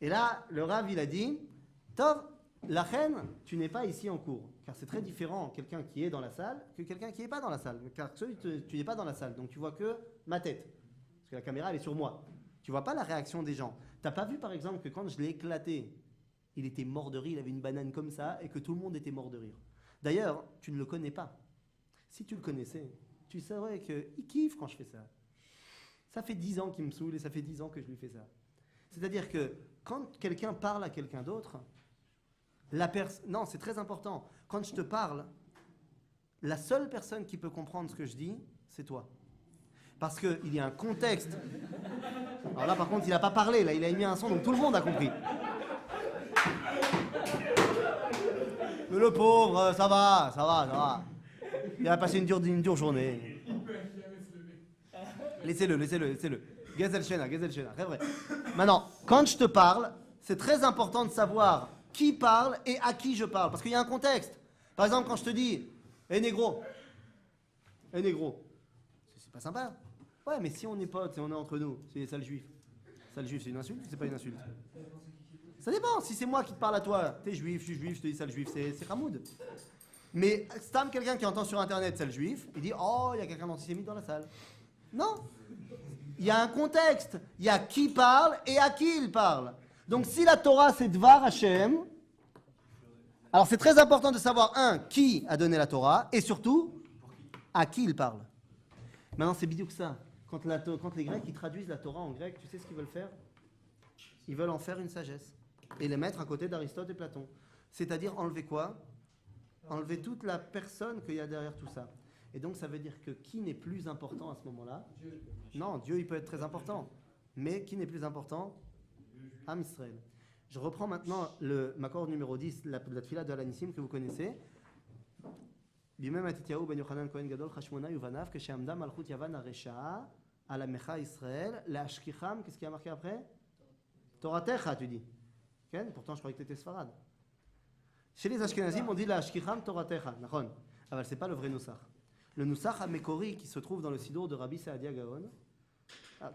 Et là, le Rav, il a dit « Tov, la reine, tu n'es pas ici en cours. Car c'est très différent quelqu'un qui est dans la salle que quelqu'un qui n'est pas dans la salle. Car tu n'es pas dans la salle, donc tu vois que ma tête. Parce que la caméra, elle est sur moi. Tu vois pas la réaction des gens. Tu n'as pas vu, par exemple, que quand je l'ai éclaté, il était mort de rire, il avait une banane comme ça, et que tout le monde était mort de rire. D'ailleurs, tu ne le connais pas. Si tu le connaissais, tu saurais qu'il kiffe quand je fais ça. Ça fait 10 ans qu'il me saoule et ça fait 10 ans que je lui fais ça. C'est-à-dire que quand quelqu'un parle à quelqu'un d'autre, non, c'est très important. Quand je te parle, la seule personne qui peut comprendre ce que je dis, c'est toi. Parce qu'il y a un contexte. Alors là, par contre, il n'a pas parlé, là, il a émis un son, donc tout le monde a compris. Mais le pauvre, ça va. Il a passé une dure journée. Laissez-le. Gezel Shena, c'est vrai. Maintenant, quand je te parle, c'est très important de savoir qui parle et à qui je parle. Parce qu'il y a un contexte. Par exemple, quand je te dis « Eh négro », c'est pas sympa. Ouais, mais si on est potes et on est entre nous, c'est des sales juifs. Sale juif, c'est une insulte ou c'est pas une insulte? Ça dépend. Si c'est moi qui te parle à toi, t'es juif, je suis juif, je te dis sale juif, c'est Hamoud. Mais Stam, quelqu'un qui entend sur internet sale juif, il dit oh, il y a quelqu'un d'antisémite dans la salle. Non. Il y a un contexte. Il y a qui parle et à qui il parle. Donc si la Torah c'est Dvar Hashem, alors c'est très important de savoir qui a donné la Torah et surtout à qui il parle. Maintenant c'est bidou que ça. Quand les Grecs ils traduisent la Torah en grec, tu sais ce qu'ils veulent faire? Ils veulent en faire une sagesse et les mettre à côté d'Aristote et Platon. C'est-à-dire enlever quoi? Enlever toute la personne qu'il y a derrière tout ça. Et donc ça veut dire que qui n'est plus important à ce moment-là? Non, Dieu il peut être très important. Mais qui n'est plus important? Am Israël. Je reprends maintenant le Makor numéro 10, la tfila de Alanissim que vous connaissez. Bimem Atityahu ben Yochanan Kohen Gadol Chashmona Yuvanav que Sheamda Malchut Yavan Aresha ala Mecha Israël la Ashkicham. Qu'est-ce qu'il y a marqué après? Toratecha, tu dis. Okay? Pourtant je croyais que tu étais Sfarad. Chez les Ashkenazim, on dit la Ashkicham Toratecha. Nachon. Ah, c'est pas le vrai Nusach. Le Nusach Amekori qui se trouve dans le Sidour de Rabbi Saadia Gaon.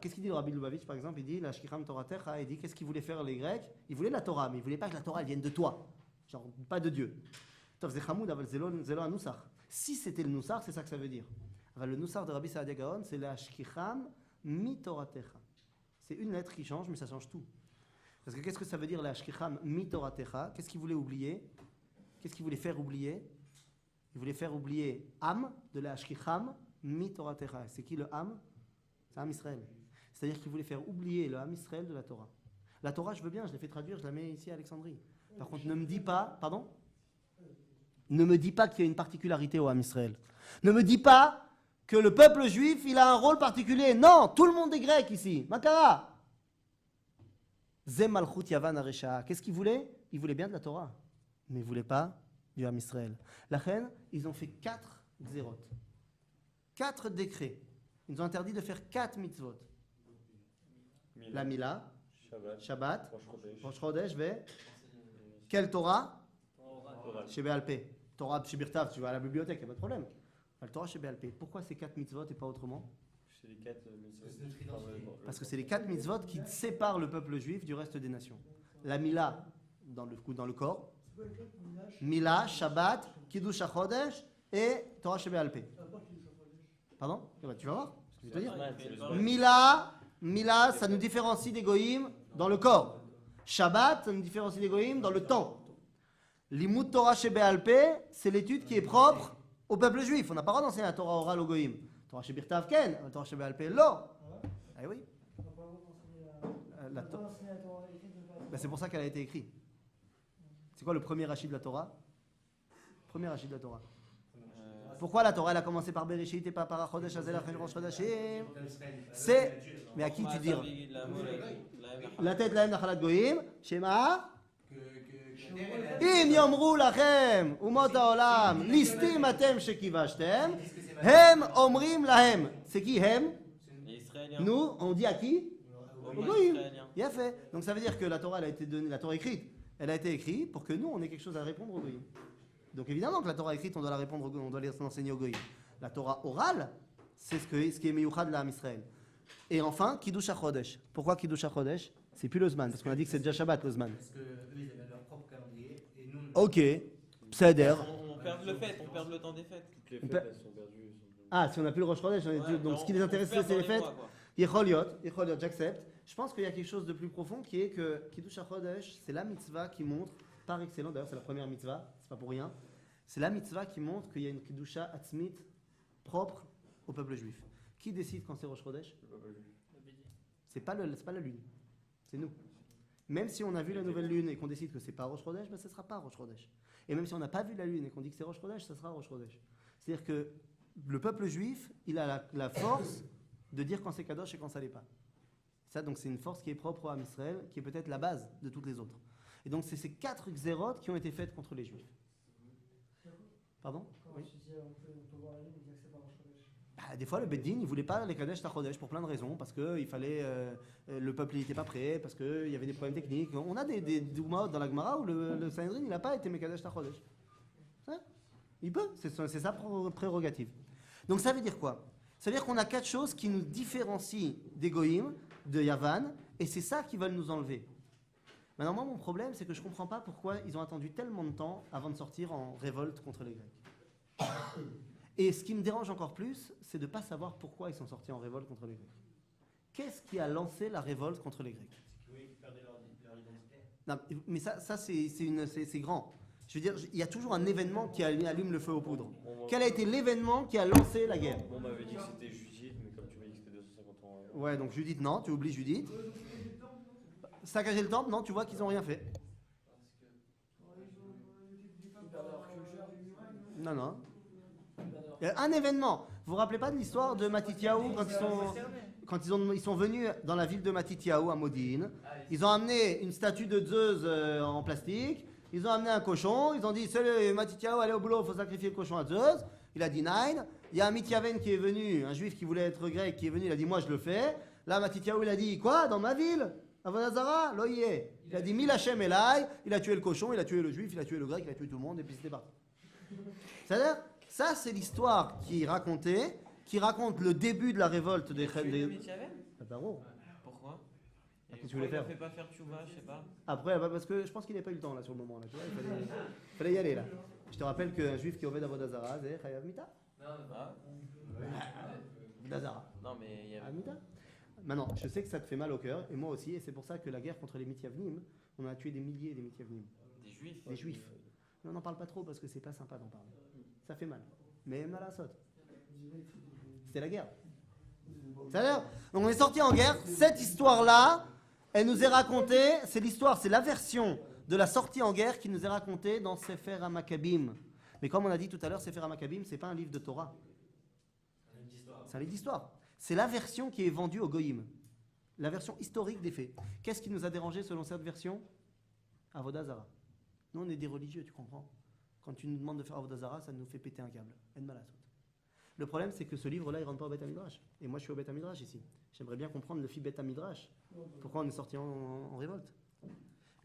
Qu'est-ce qu'il dit le Rabbi Lubavitch par exemple? Il dit la Ashkicham Toratecha. Il dit qu'est-ce qu'ils voulaient faire les Grecs? Ils voulaient la Torah, mais ils voulaient pas que la Torah elle vienne de toi. Genre, pas de Dieu. Si c'était le Nusach, c'est ça que ça veut dire. Le Nusach de Rabbi Saadia Gaon, c'est la Ashkicham mi Toratecha. C'est une lettre qui change, mais ça change tout. Parce que qu'est-ce que ça veut dire la Ashkicham mi Toratecha? Qu'est-ce qu'il voulait oublier? Qu'est-ce qu'il voulait faire oublier? Il voulait faire oublier Am de la Ashkicham mi Toratecha. C'est qui le Am? C'est Am Israël. C'est-à-dire qu'il voulait faire oublier le Am Israël de la Torah. La Torah, je veux bien, je l'ai fait traduire, je la mets ici à Alexandrie. Par contre, ne me dis pas, pardon? Ne me dis pas qu'il y a une particularité au Am Israël. Ne me dis pas que le peuple juif, il a un rôle particulier. Non, tout le monde est grec ici. Makara. Ze Malchut Yavan Aresha. Qu'est-ce qu'il voulait? Il voulait bien de la Torah, mais il ne voulait pas du Am Israël. La reine, ils ont fait 4 xérot. 4 décrets. Ils ont interdit de faire 4 mitzvot. La Mila, Shabbat, Rosh Chodesh, quelle Torah? Chez Béalpé. Torah chez Birtav, tu vas à la bibliothèque, il n'y a pas de problème. La Torah chez Béalpé. Pourquoi ces 4 mitzvot et pas autrement? Parce que c'est les 4 mitzvot qui séparent le peuple juif du reste des nations. La Mila, dans le corps. Mila, Shabbat, Kiddush HaChodesh et Torah chez Béalpé. Pardon? Tu vas voir ce que je vais te dire. Mila, ça nous différencie des goïms dans le corps. Shabbat, ça nous différencie des goïms dans le temps. Limud Torah chez Béalpé, c'est l'étude qui est propre au peuple juif. On n'a pas le droit d'enseigner la Torah orale aux goïms. Torah chez Birtav Ken, Torah chez Béalpé, non. Eh oui. C'est pour ça qu'elle a été écrite. C'est quoi le premier rachid de la Torah? Premier rachid de la Torah. Pourquoi la Torah elle a commencé par Bereshit et pas par Chodesh Hazel après Rosh Chodashim? C'est. Mais à qui tu dis? La tête la Nachalat Goyim, Shema. אם יאמרו לכם אומות העולם ליסטים אתם שכיבשתם הם אומרים להם c'est qui הם? Les Israéliens. Nous on dit à qui? Aux Aux Goïm. Israéliens. Il a fait. Donc ça veut dire que la Torah elle a été donnée, la Torah écrite elle a été écrite pour que nous on ait quelque chose à répondre aux Goïm. Donc évidemment que la Torah écrite on doit la répondre aux Goïm, on doit l'enseigner aux Goïm. La Torah orale c'est ce qui est meyuchad la Israël. Et enfin Kiddush HaChodesh. Pourquoi Kiddush HaChodesh? C'est plus le Zman parce qu'on a dit que c'est déjà Shabbat le Zman. Parce qu'eux, ils avaient leur propre calendrier et nous, Ok, Pseder. On perd le fait, on perd le temps des fêtes. Toutes les On fêtes, peut- elles sont perdues. Ah, si on n'a plus le Rosh Chodesh, Ouais, donc ce qui on- les on intéresse perd c'est les dans fêtes. mois, quoi. Yecholiot, j'accepte. Je pense qu'il y a quelque chose de plus profond qui est que Kiddush HaChodesh, c'est la mitzvah qui montre, par excellence, d'ailleurs c'est la première mitzvah, c'est pas pour rien, c'est la mitzvah qui montre qu'il y a une Kiddusha Atzmit propre au peuple juif. Qui décide quand c'est Rosh Chodesh? C'est pas la lune, c'est nous. Même si on a vu la nouvelle lune et qu'on décide que c'est pas Rosh Chodesh, ben ce sera pas Rosh Chodesh. Et même si on n'a pas vu la lune et qu'on dit que c'est Rosh Chodesh, ça sera Rosh Chodesh. C'est-à-dire que le peuple juif, il a la force de dire quand c'est Kadosh et quand ça l'est pas. Ça, donc, c'est une force qui est propre à Israël, qui est peut-être la base de toutes les autres. Et donc, c'est ces 4 xérotes qui ont été faites contre les juifs. Pardon? Oui. Bah, des fois, le Beddin, il voulait pas les Kadesh Tachodesh pour plein de raisons, parce que il fallait, le peuple n'était pas prêt, parce qu'il y avait des problèmes techniques. On a des Dougmaot dans la Gemara où le Sanhedrin, il n'a pas été Mekadesh Tachodesh. Il peut, c'est sa prérogative. Donc ça veut dire quoi? Ça veut dire qu'on a 4 choses qui nous différencient des Goïm, de Yavan, et c'est ça qui va nous enlever. Maintenant, moi, mon problème, c'est que je ne comprends pas pourquoi ils ont attendu tellement de temps avant de sortir en révolte contre les Grecs. Et ce qui me dérange encore plus, c'est de ne pas savoir pourquoi ils sont sortis en révolte contre les Grecs. Qu'est-ce qui a lancé la révolte contre les Grecs? oui, ils perdaient leur identité. Non, mais ça c'est grand. Je veux dire, il y a toujours un événement qui allume le feu aux poudres. Quel a été l'événement qui a lancé la guerre? On m'avait dit que c'était Judith, mais comme tu m'as dit que c'était 250 ans. Ouais, donc Judith, non, tu oublies Judith. Saccager le temple, non, tu vois qu'ils n'ont rien fait. Non, non. Il y a un événement. Vous vous rappelez pas de l'histoire de Matityahu quand ils sont venus dans la ville de Matityahu à Modine. Ils ont amené une statue de Zeus en plastique. Ils ont amené un cochon. Ils ont dit c'est Matityahu, allez au boulot, il faut sacrifier le cochon à Zeus. Il a dit nine. Il y a un Mityaven qui est venu, un juif qui voulait être grec qui est venu. Il a dit moi je le fais. Là Matityahu il a dit quoi dans ma ville? Avodazara, loyé. Il a dit Mil Hashem Elai. Il a tué le cochon, il a tué le juif, il a tué le grec, il a tué tout le monde et puis c'était parti. C'est-à-dire, ça c'est l'histoire qui raconte le début de la révolte des Mityaven. Ah bah bon. Pourquoi? Et Qu'est-ce que tu voulais pourquoi faire? il ne fait pas faire Tchouva, je sais pas. Après, bah, parce que je pense qu'il n'a pas eu le temps là sur le moment. Là, tu vois, il fallait y aller là. Je te rappelle qu'un juif qui obède à Vodazara, c'est Chayav Mita. Ah. Vodazara. Non, mais il y avait. Amita. Maintenant, je sais que ça te fait mal au cœur, et moi aussi, et c'est pour ça que la guerre contre les Mityavnim, on a tué des milliers des Mityavnim. Des juifs. Des juifs. Mais on n'en parle pas trop parce que c'est pas sympa d'en parler. Ça fait mal. Mais mal à saute. C'était la guerre. C'est-à-dire, donc on est sorti en guerre. Cette histoire-là, elle nous est racontée. C'est l'histoire, c'est la version de la sortie en guerre qui nous est racontée dans Sefer HaMakkabim. Mais comme on a dit tout à l'heure, Sefer HaMakkabim, c'est pas un livre de Torah. C'est un livre d'histoire. C'est la version qui est vendue au Goïm. La version historique des faits. Qu'est-ce qui nous a dérangé selon cette version? Avodazara. Nous, on est des religieux, tu comprends? Quand tu nous demandes de faire Avodazara, ça nous fait péter un câble. En malasot. Le problème, c'est que ce livre-là, il ne rentre pas au Beth Midrash. Et moi, je suis au Beth Midrash ici. J'aimerais bien comprendre le fil Beth Midrash. Pourquoi on est sorti en révolte? Eh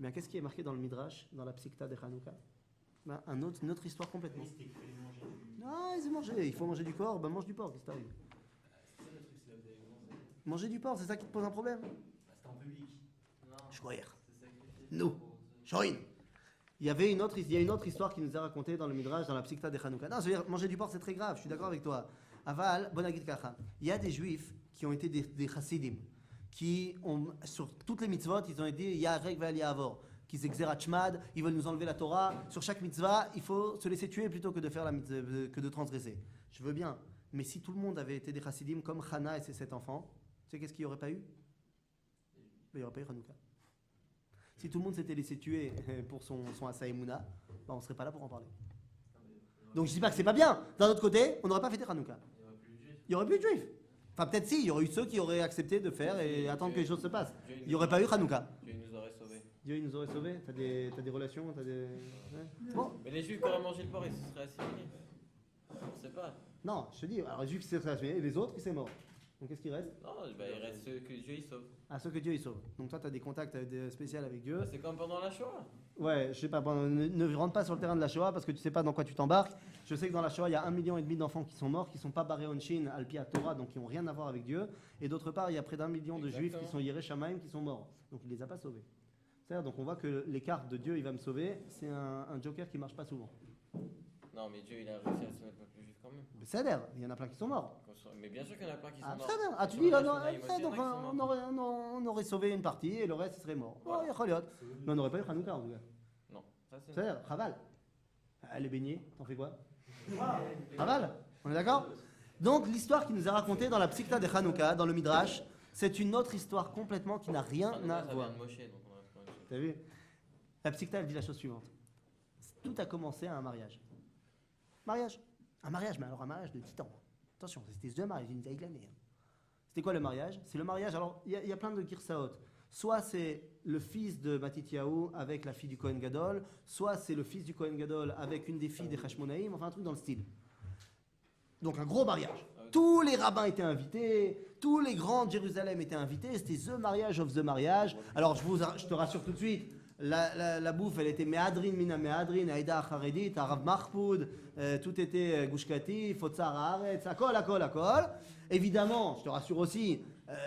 bien, qu'est-ce qui est marqué dans le Midrash, dans la Psikta de Hanouka? Ben, une autre histoire complètement. Non, ils ont mangé. Il faut manger du porc, ben mange du porc, qu'est-ce qui t'arrive? Manger du porc, c'est ça qui te pose un problème? C'était en public. Shkoyer. Nous. Shorin. Il y a une autre histoire qui nous est racontée dans le Midrash, dans la Psikta de Hanouka. Non, je veux dire, manger du porc, c'est très grave, je suis d'accord avec toi. Aval, bonagit kacha. Il y a des juifs qui ont été des chassidim, qui ont, sur toutes les mitzvot, ils ont dit Yarek vel Yavor, qui s'exercent Shmad, ils veulent nous enlever la Torah. Sur chaque mitzvah, il faut se laisser tuer plutôt que de faire la mitzvah, que de transgresser. Je veux bien, mais si tout le monde avait été des chassidim comme Hana et ses 7 enfants, tu sais qu'est-ce qu'il n'y aurait pas eu? Il n'y aurait pas eu Hanouka. Si tout le monde s'était laissé tuer pour son Asa Emouna, ben on ne serait pas là pour en parler. Donc je dis pas que c'est pas bien. D'un autre côté, on n'aurait pas fêté Hanouka. Il n'y aurait plus de juifs. Enfin, peut-être si, il y aurait eu ceux qui auraient accepté de faire et attendre que les choses se passent. Il n'y aurait pas eu Hanouka. Dieu nous aurait sauvés. Dieu, il nous aurait sauvés. T'as des relations, t'as des. Ouais. Bon. Mais les juifs qui auraient mangé le porc, ils se seraient assimilés. On sait pas. Non, je te dis, alors les juifs qui s'est assimilés et les autres qui s'est morts. Donc qu'est-ce qui reste? Non, bah, il reste ceux que Dieu il sauve. Ah, ceux que Dieu il sauve. Donc toi, tu as des contacts spéciaux avec Dieu. Bah, c'est comme pendant la Shoah. Ouais, je sais pas, bon, ne rentre pas sur le terrain de la Shoah parce que tu sais pas dans quoi tu t'embarques. Je sais que dans la Shoah, il y a 1,5 million d'enfants qui sont morts, qui sont pas barrés Onshin, Alpi à Torah, donc qui ont rien à voir avec Dieu. Et d'autre part, il y a près d'1 million de juifs qui sont Yéré Shamaim, qui sont morts. Donc il les a pas sauvés. C'est-à-dire, donc on voit que les cartes de Dieu, il va me sauver, c'est un joker qui marche pas souvent. Non, mais Dieu il a réussi à sauver le peuple juif quand même. Mais c'est l'air, il y en a plein qui sont morts. Mais bien sûr qu'il y en a plein qui sont Ah, morts. très bien. Ah, tu Sur dis, la non, Shondaïm aussi, il y en a qui sont morts. on aurait sauvé une partie et le reste, il serait mort. Oh, il y a Choliot. Mais on n'aurait pas eu Hanouka en tout cas. Non, ça c'est. C'est-à-dire, Raval. Elle est baignée, t'en fais quoi? Raval, on est d'accord? Donc l'histoire qui nous est racontée dans la Psikta de Hanouka, dans le Midrash, c'est une autre histoire complètement qui n'a rien à voir. T'as vu? La Psikta, elle dit la chose suivante. Tout a commencé à un mariage. Mariage. Un mariage, mais alors un mariage de titan. Attention, c'était deux mariages, une taille l'année. C'était quoi le mariage? C'est le mariage, alors il y a plein de girsaot. Soit c'est le fils de Matityahu avec la fille du Kohen Gadol, soit c'est le fils du Kohen Gadol avec une des filles des Hashmonaïm, enfin un truc dans le style. Donc un gros mariage. Tous les rabbins étaient invités, tous les grands de Jérusalem étaient invités, c'était the mariage of the mariage. Alors je te rassure tout de suite, la bouffe elle était Me'adrin, Mina Me'adrin, Aïda Haredit, Arav Mahfoud, tout était Gushkati, Fotzar Haaretz, akol. Évidemment, je te rassure aussi,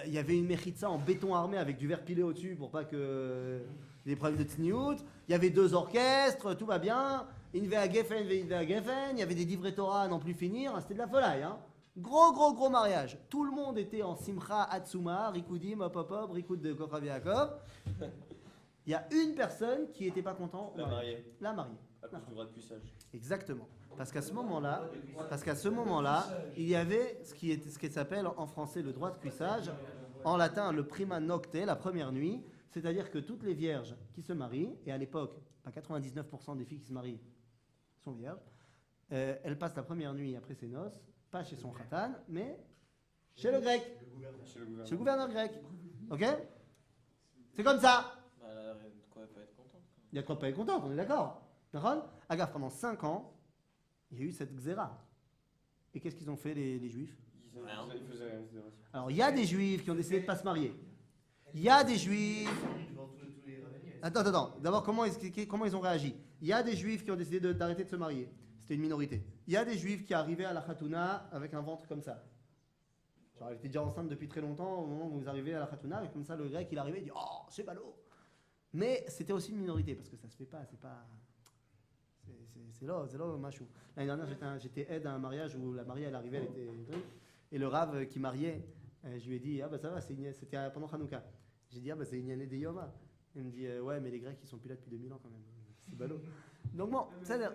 il y avait une mechitza en béton armé avec du verre pilé au-dessus pour pas que des problèmes de tsniout. Il y avait 2 orchestres, tout va bien. Inve à Geffen, il y avait des divrei Torah à n'en plus finir, c'était de la folie. Hein. Gros mariage. Tout le monde était en Simcha Atsuma, Rikudim, hop, Rikud de Kochav Yaakov. Il y a une personne qui n'était pas content. La mariée. La mariée. À cause du droit de cuissage. Exactement. Parce qu'à ce moment-là, il y avait ce qui s'appelle en français le droit de cuissage, en latin le prima nocte, la première nuit, c'est-à-dire que toutes les vierges qui se marient, et à l'époque, pas 99% des filles qui se marient sont vierges, elles passent la première nuit après ses noces, pas chez son khatan, mais chez le grec, chez le gouverneur grec. Ok? C'est comme ça. Bah, elle a de quoi pas être contente. Il y a de quoi pas être content, on est d'accord. Agaf, pendant 5 ans, il y a eu cette xéra. Et qu'est-ce qu'ils ont fait les juifs? Ils faisaient rien. Alors, il y a des juifs qui ont décidé de ne pas se marier. Il y a des juifs. Attends. D'abord, comment ils ont réagi? Il y a des juifs qui ont décidé d'arrêter de se marier. C'était une minorité. Il y a des juifs qui arrivaient à la Khatouna avec un ventre comme ça. Genre, elle était déjà enceinte depuis très longtemps au moment où vous arrivez à la Khatouna, et comme ça, le grec, il arrivait, il dit oh, c'est ballot. Mais c'était aussi une minorité parce que ça se fait pas, c'est pas. C'est là, machou. L'année dernière, j'étais aide à un mariage où la mariée, elle arrivait, elle était. Et le rave qui mariait, je lui ai dit, ah bah ça va, c'était pendant Hanouka. J'ai dit, ah bah c'est une année des Yoma. Il me dit, ouais, mais les Grecs, ils sont plus là depuis 2000 ans quand même. C'est ballot. Donc bon, ça a l'air.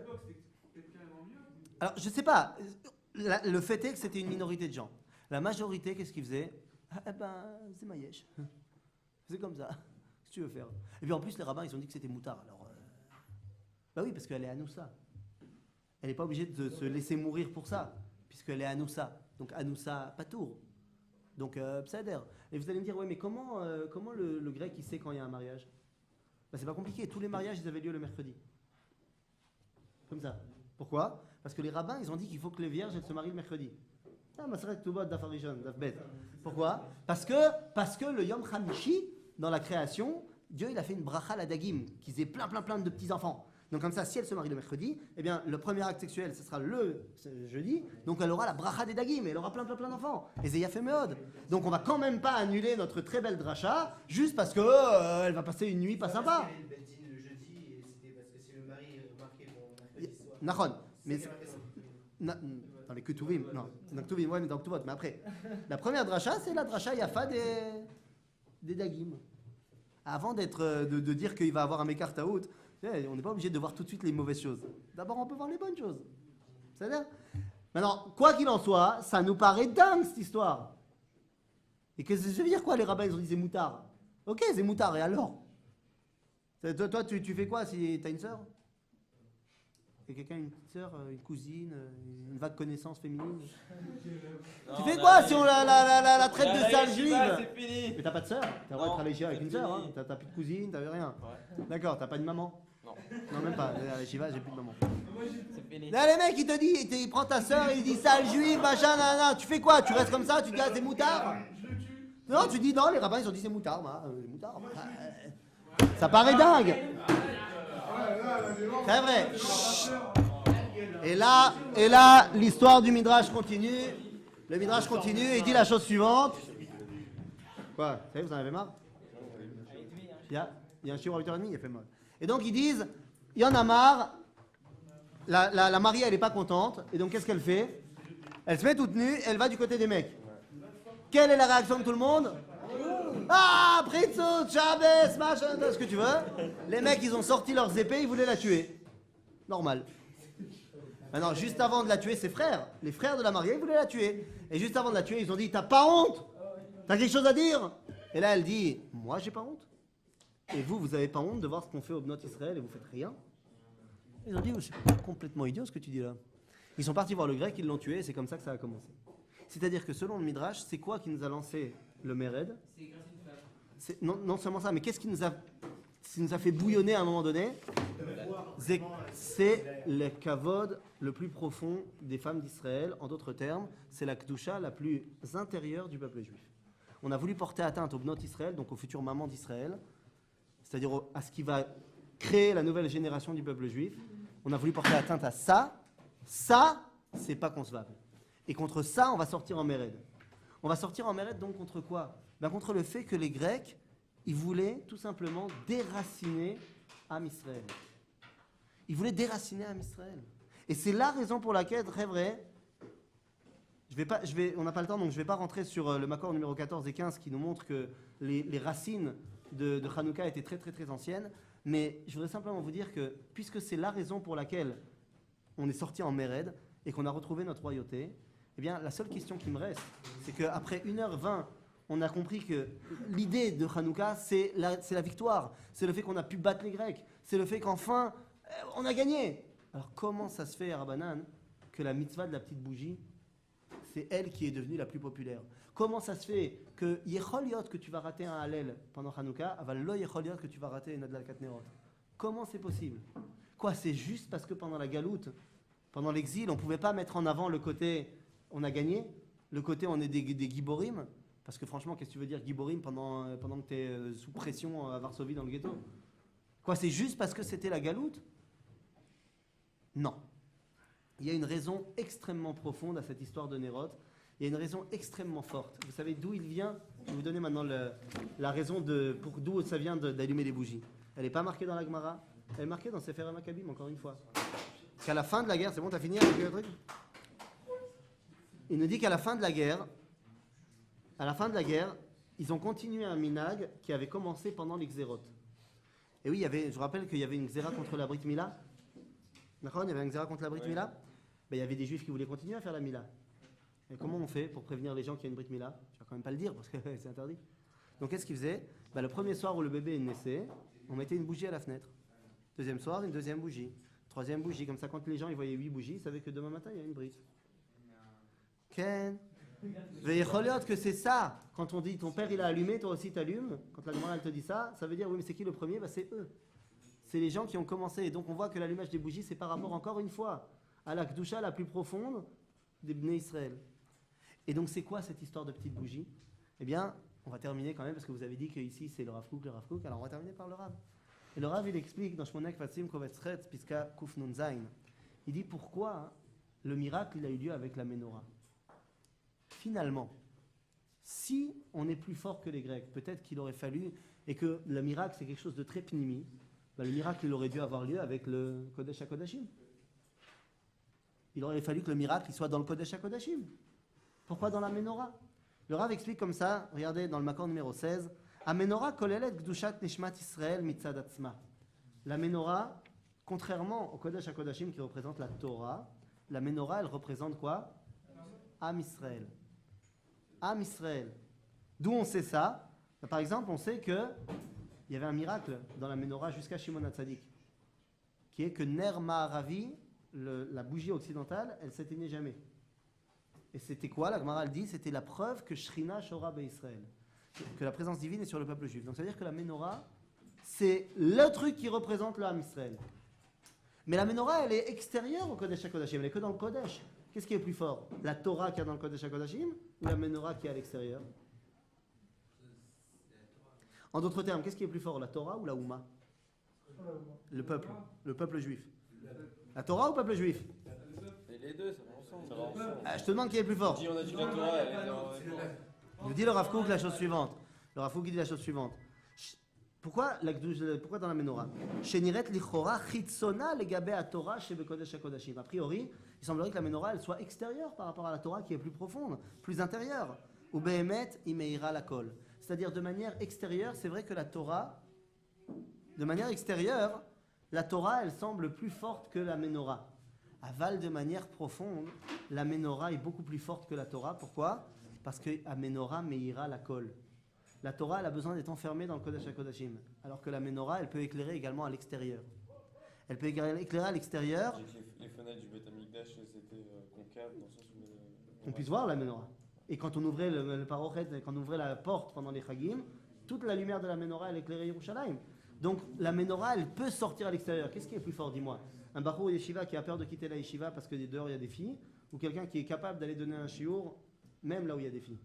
Alors, je sais pas. Le fait est que c'était une minorité de gens. La majorité, qu'est-ce qu'ils faisaient? Ah ben, c'est Maïesh. C'est comme ça. Qu'est-ce que tu veux faire? Et puis en plus, les rabbins, ils ont dit que c'était moutard. Alors, bah oui, parce qu'elle est Anoussa. Elle n'est pas obligée de se laisser mourir pour ça, puisqu'elle est Anoussa. Donc Anoussa Patour. Donc Psader. Et vous allez me dire, ouais, mais comment le grec il sait quand il y a un mariage? Bah, c'est pas compliqué. Tous les mariages, ils avaient lieu le mercredi. Comme ça. Pourquoi? Parce que les rabbins, ils ont dit qu'il faut que les vierges elles se marient le mercredi. Ah, Maseret Tubot d'Afarishon, d'Afbet. Pourquoi? Parce que le Yom Hamishi, dans la création, Dieu il a fait une bracha à la Dagim, qui faisait plein de petits-enfants. Donc comme ça, si elle se marie le mercredi, eh bien le premier acte sexuel, ce sera le jeudi, donc elle aura la bracha des Dagim, et elle aura plein d'enfants. Et c'est Yafé Meod. Donc on va quand même pas annuler notre très belle dracha, juste parce que elle va passer une nuit pas sympa. Le jeudi, et c'était parce que si le mari remarquait mercredi soir. Nahon. Mais dans les Ketuvim, non. Dans les Ketuvim, ouais, mais dans Ketuvot. Mais après, la première dracha, c'est la dracha Yafa des Dagim. Avant de dire qu'il va avoir un Mekar Taout, on n'est pas obligé de voir tout de suite les mauvaises choses. D'abord, on peut voir les bonnes choses. C'est-à-dire maintenant, quoi qu'il en soit, ça nous paraît dingue cette histoire. Et que ça veut dire quoi, les rabbins, ils ont dit c'est moutard? Ok, c'est moutard, et alors? Toi, tu fais quoi si t'as une sœur? Que quelqu'un a une petite sœur, une cousine, une vague connaissance féminine? Non, Tu fais on quoi a- si on la traite on a de sale la juive? yeshiva, c'est fini. Mais t'as pas de sœur? T'as le droit de Non, travailler avec c'est une sœur, fini. hein? T'as plus de cousine, t'avais rien. Ouais, D'accord, t'as pas de maman? non, Non, même pas. À la yeshiva, j'ai plus de maman. c'est fini. Là, les mecs, il te dit, il prend ta sœur, il dit sale juive, machin, nanana. Tu fais quoi? Tu restes comme ça, tu dis ah, c'est moutard? Non, tu dis non, les rabbins ils ont dit c'est moutard, moutard. Ça paraît dingue. C'est vrai. Et là, l'histoire du Midrash continue. Le Midrash continue et il dit la chose suivante. Quoi? Ça y est, vous en avez marre? Il y a un chiffre à 8h30, il a fait mal. Et donc ils disent, il y en a marre. La mariée, elle n'est pas contente. Et donc qu'est-ce qu'elle fait? Elle se met toute nue, elle va du côté des mecs. Quelle est la réaction de tout le monde? Ah, Pritzout, Chavez, machin, ce que tu veux. Les mecs, ils ont sorti leurs épées, ils voulaient la tuer. Normal. Maintenant, juste avant de la tuer, ses frères, les frères de la mariée, ils voulaient la tuer. Et juste avant de la tuer, ils ont dit, t'as pas honte? T'as quelque chose à dire? Et là, elle dit, moi, j'ai pas honte. Et vous, vous avez pas honte de voir ce qu'on fait au Bnot Israël et vous faites rien? Ils ont dit, c'est complètement idiot ce que tu dis là. Ils sont partis voir le grec, ils l'ont tué, et c'est comme ça que ça a commencé. C'est-à-dire que selon le Midrash, c'est quoi qui nous a lancé le Mered? Non seulement ça, mais qu'est-ce qui nous a fait bouillonner à un moment donné? C'est le kavod le plus profond des femmes d'Israël. En d'autres termes, c'est la kedusha la plus intérieure du peuple juif. On a voulu porter atteinte au Bnot Israël, donc aux futures mamans d'Israël, c'est-à-dire à ce qui va créer la nouvelle génération du peuple juif. On a voulu porter atteinte à ça. Ça, c'est pas concevable. Et contre ça, on va sortir en Mered. On va sortir en Mered donc contre quoi? Ben contre le fait que les Grecs, ils voulaient tout simplement déraciner Am Israël. Ils voulaient déraciner Am Israël. Et c'est la raison pour laquelle, très vrai, on n'a pas le temps, donc je ne vais pas rentrer sur le Makor numéro 14 et 15 qui nous montre que les racines de Hanouka étaient très très très anciennes. Mais je voudrais simplement vous dire que, puisque c'est la raison pour laquelle on est sorti en Mered et qu'on a retrouvé notre royauté, eh bien, la seule question qui me reste, c'est qu'après 1h20, on a compris que l'idée de Hanouka, c'est la victoire. C'est le fait qu'on a pu battre les Grecs. C'est le fait qu'enfin, on a gagné. Alors, comment ça se fait, Rabbanan, que la mitzvah de la petite bougie, c'est elle qui est devenue la plus populaire? Comment ça se fait que Yecholiot que tu vas rater un Hallel pendant Hanouka, aval lo Yecholiot que tu vas rater une Adlal Katnerot? Comment c'est possible? Quoi, c'est juste parce que pendant la galoute, pendant l'exil, on ne pouvait pas mettre en avant le côté on a gagné, le côté on est des giborim? Parce que franchement, qu'est-ce que tu veux dire giborim pendant que tu es sous pression à Varsovie dans le ghetto? Quoi, c'est juste parce que c'était la galoute? Non. Il y a une raison extrêmement profonde à cette histoire de Nérot. Il y a une raison extrêmement forte. Vous savez d'où il vient? Je vais vous donner maintenant la raison d'où ça vient d'allumer les bougies. Elle n'est pas marquée dans la Gemara, elle est marquée dans Sefer HaMakkabim, encore une fois. Qu'à la fin de la guerre, c'est bon, t'as fini avec le truc? Il nous dit qu'à la fin de la guerre, ils ont continué un minag qui avait commencé pendant les Xérot. Et oui, je vous rappelle qu'il y avait une Xéra contre la Brit Mila. D'accord? Il y avait une Xéra contre la Brit Mila. Ben, il y avait des Juifs qui voulaient continuer à faire la Mila. Et comment on fait pour prévenir les gens qu'il y a une Brit Mila? Je vais quand même pas le dire parce que c'est interdit. Donc qu'est-ce qu'ils faisaient? Ben, le premier soir où le bébé naissait, on mettait une bougie à la fenêtre. Deuxième soir, une deuxième bougie. Troisième bougie. Comme ça, quand les gens ils voyaient 8 bougies, ils savaient que demain matin, il y a une Brit. Ken? Que c'est ça. Quand on dit ton père il a allumé, toi aussi t'allumes. Quand la Gemara elle te dit ça, ça veut dire oui mais c'est qui le premier? Ben, c'est eux. C'est les gens qui ont commencé. Et donc on voit que l'allumage des bougies c'est par rapport encore une fois à la Kedusha la plus profonde des Bnei Israël. Et donc c'est quoi cette histoire de petite bougie? Eh bien on va terminer quand même parce que vous avez dit qu'ici c'est le Rav Kook. Alors on va terminer par le Rav. Et le Rav il explique dans Shmonek Fatsim Kovetzret Piska Kuf Nun Zain. Il dit pourquoi le miracle il a eu lieu avec la Ménorah. Finalement, si on est plus fort que les Grecs, peut-être qu'il aurait fallu, et que le miracle c'est quelque chose de très pnimi, ben le miracle il aurait dû avoir lieu avec le Kodesh HaKodashim. Il aurait fallu que le miracle il soit dans le Kodesh HaKodashim. Pourquoi dans la Ménorah? Le Rav explique comme ça, regardez dans le Makor numéro 16, A Ménorah kolelet gdushat nishmat Israël mitzad atzma. La Ménorah, contrairement au Kodesh HaKodashim qui représente la Torah, la Ménorah elle représente quoi? Am Israël. Am Israël. D'où on sait ça? Par exemple, on sait qu'il y avait un miracle dans la Ménorah jusqu'à Shimon HaTzadik, qui est que Ner Ma'aravi la bougie occidentale, elle s'éteignait jamais. Et c'était quoi? La Gemara elle dit, c'était la preuve que Shrina Shora Israël, que la présence divine est sur le peuple juif. Donc ça veut dire que la menorah, c'est le truc qui représente le Ham Israël. Mais la menorah, elle est extérieure au Kodesh HaKodashim, elle est que dans le Kodesh. Qu'est-ce qui est plus fort? La Torah qui est dans le Kodesh HaKodashim ou la menorah qui est à l'extérieur? En d'autres termes, qu'est-ce qui est plus fort, la Torah ou la Houma? Le peuple juif. La Torah ou le peuple juif? Et les deux, ça va ensemble. Je te demande qui est plus fort. On a dit que la Torah, elle était en même temps. Nous dit le Rav Kook la chose suivante. Le Rav Kook dit la chose suivante. Pourquoi dans la menorah? Sheniret lichora chitzona legabe Torah shebekodesh hakodashim. A priori, il semblerait que la menorah elle soit extérieure par rapport à la Torah qui est plus profonde, plus intérieure. Ou behemet imeira la kol. C'est-à-dire de manière extérieure, c'est vrai que la Torah, de manière extérieure, la Torah elle semble plus forte que la menorah. Aval de manière profonde, la menorah est beaucoup plus forte que la Torah. Pourquoi? Parce que la menorah meira la kol. La Torah, elle a besoin d'être enfermée dans le Kodesh HaKodashim, alors que la menorah, elle peut éclairer également à l'extérieur. Elle peut éclairer à l'extérieur. Les fenêtres du Beth Amikdash, c'était concave dans le sens où... On puisse voir la menorah. Et quand on ouvrait le parochet, quand on ouvrait la porte pendant les Chagim, toute la lumière de la menorah, elle éclairait Yerushalayim. Donc la menorah, elle peut sortir à l'extérieur. Qu'est-ce qui est plus fort, dis-moi? Un bachou yeshiva qui a peur de quitter la yeshiva parce que dehors il y a des filles, ou quelqu'un qui est capable d'aller donner un shiur même là où il y a des filles?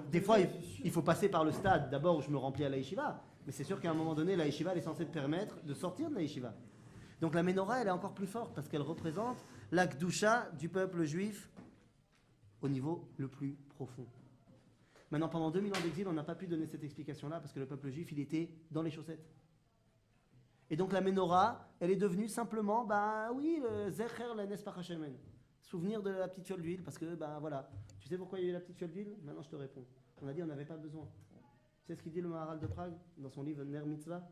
Des fois, il faut passer par le stade. D'abord, je me remplis à la yeshiva. Mais c'est sûr qu'à un moment donné, la yeshiva elle est censée te permettre de sortir de la yeshiva. Donc la menorah, elle est encore plus forte parce qu'elle représente la kedusha du peuple juif au niveau le plus profond. Maintenant, pendant 2000 ans d'exil, on n'a pas pu donner cette explication-là parce que le peuple juif, il était dans les chaussettes. Et donc la menorah, elle est devenue simplement, le zecher la nespach hashemen. Souvenir de la petite fiole d'huile, parce que, voilà. Tu sais pourquoi il y a eu la petite fiole d'huile? Maintenant, je te réponds. On a dit on n'avait pas besoin. Tu sais ce qu'il dit le Maharal de Prague dans son livre Ner Mitzvah?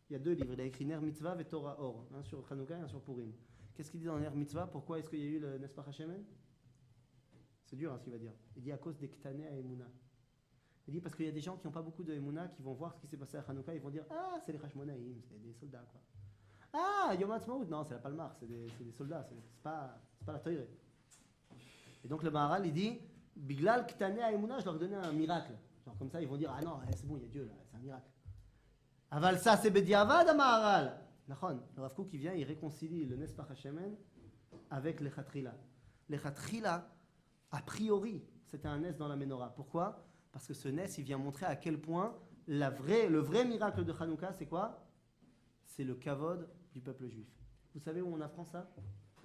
Il y a deux livres. Il a écrit Ner Mitzvah et Torah Or, un sur Hanouka et un sur Purim. Qu'est-ce qu'il dit dans Ner Mitzvah? Pourquoi est-ce qu'il y a eu le Nespach Hashemen? C'est dur ce qu'il va dire. Il dit à cause des Ktané à Emouna. Il dit parce qu'il y a des gens qui n'ont pas beaucoup de Emouna qui vont voir ce qui s'est passé à Hanouka, ils vont dire c'est les Hashmonaïm, c'est des soldats quoi. Yom Ha'atzmaut, non, c'est la Palmar, c'est des soldats, c'est pas la Toire. Et donc le Maharal il dit Biglal Ktané à Emouna, je leur donnais un miracle. Genre comme ça ils vont dire non, c'est bon, il y a Dieu là, c'est un miracle. Aval ça c'est Bediavad à Maharal. Nachon, le Rav Kook qui vient, il réconcilie le Nespach Hashemen avec les Chatrila. Les Chatrila, a priori, c'était un Nes dans la Menorah. Pourquoi? Parce que ce Nes, il vient montrer à quel point le vrai miracle de Hanouka, c'est quoi? C'est le kavod du peuple juif. Vous savez où on apprend ça?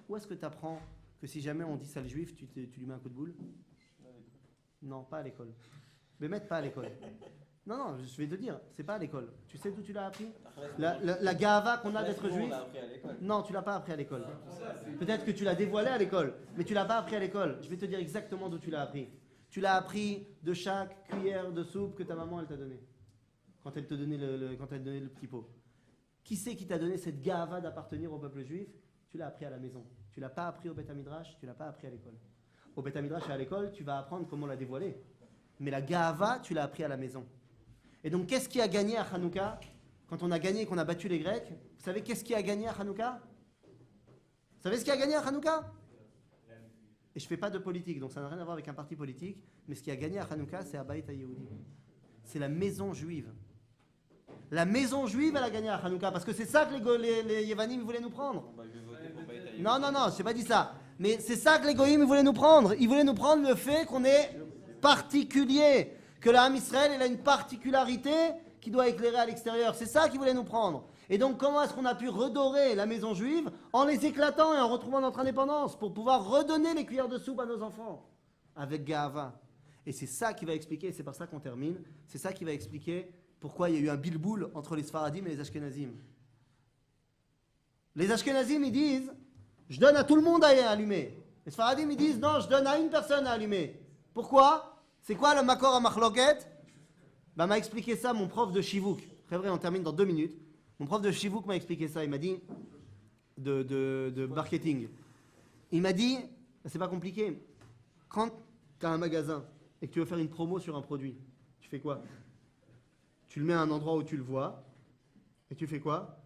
Où est-ce que tu apprends que si jamais on dit ça le juif, tu lui mets un coup de boule? Non, pas à l'école. Mais mettre pas à l'école. Non, je vais te dire, c'est pas à l'école. Tu sais d'où tu l'as appris? La gava qu'on a d'être juif? Non, tu l'as pas appris à l'école. Peut-être que tu l'as dévoilé à l'école, mais tu l'as pas appris à l'école. Je vais te dire exactement d'où tu l'as appris. Tu l'as appris de chaque cuillère de soupe que ta maman elle t'a donnée. Quand elle te donnait le petit pot. Qui c'est qui t'a donné cette gava d'appartenir au peuple juif? Tu l'as appris à la maison. Tu l'as pas appris au Beth Midrash, tu l'as pas appris à l'école. Au Beth Midrash et à l'école, tu vas apprendre comment la dévoiler. Mais la gava, tu l'as appris à la maison. Et donc, qu'est-ce qui a gagné à Hanouka? Quand on a gagné et qu'on a battu les Grecs, vous savez qu'est-ce qui a gagné à Hanouka? Vous savez ce qui a gagné à Hanouka? Et je ne fais pas de politique, donc ça n'a rien à voir avec un parti politique, mais ce qui a gagné à Hanouka, c'est Abayit HaYehudi. C'est la maison juive. La maison juive, elle a gagné à Hanouka, parce que c'est ça que les Yevanim voulaient nous prendre. Non, je n'ai pas dit ça. Mais c'est ça que les Goïm voulaient nous prendre. Ils voulaient nous prendre le fait qu'on est particulier. Que l'âme Israël, elle a une particularité qui doit éclairer à l'extérieur. C'est ça qu'ils voulaient nous prendre. Et donc, comment est-ce qu'on a pu redorer la maison juive en les éclatant et en retrouvant notre indépendance pour pouvoir redonner les cuillères de soupe à nos enfants avec Gahava. Et c'est ça qui va expliquer, c'est par ça qu'on termine, c'est ça qui va expliquer pourquoi il y a eu un bilboul entre les Sfaradim et les Ashkenazim. Les Ashkenazim, ils disent, je donne à tout le monde à allumer. Les Sfaradim, ils disent, non, je donne à une personne à allumer. Pourquoi? C'est quoi le makor à machloket? M'a expliqué ça mon prof de Shivuk. Très vrai, on termine dans 2 minutes. Mon prof de Shivuk m'a expliqué ça. Il m'a dit de marketing. Il m'a dit, c'est pas compliqué. Quand tu as un magasin et que tu veux faire une promo sur un produit, tu fais quoi? Tu le mets à un endroit où tu le vois et tu fais quoi?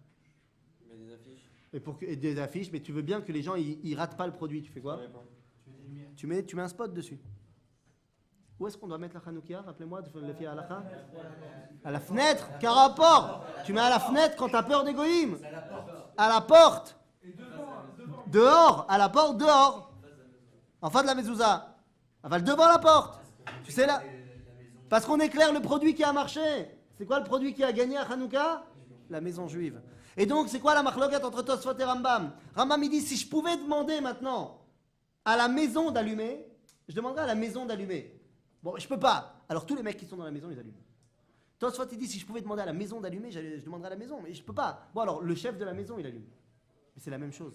Tu mets des affiches. et des affiches, mais tu veux bien que les gens ils ratent pas le produit. Tu fais quoi? Tu mets un spot dessus. Où est-ce qu'on doit mettre la Hanoukia? Rappelez-moi de le faire à la à la fenêtre. Quel rapport? Tu mets à la fenêtre quand tu as peur des goïms. À la porte. Dehors. À la porte, dehors. En face de la mezouza. Enfin, devant la porte. Tu sais là. Parce qu'on éclaire le produit qui a marché. C'est quoi le produit qui a gagné à Hanouka? La maison juive. Et donc, c'est quoi la marloquette entre Tosfot et Rambam? Rambam, il dit, si je pouvais demander maintenant à la maison d'allumer, je demanderais à la maison d'allumer. Bon, je peux pas. Alors, tous les mecs qui sont dans la maison, ils allument. Tosfot, il dit, si je pouvais demander à la maison d'allumer, je demanderais à la maison, mais je peux pas. Bon, alors, le chef de la maison, il allume. Mais c'est la même chose.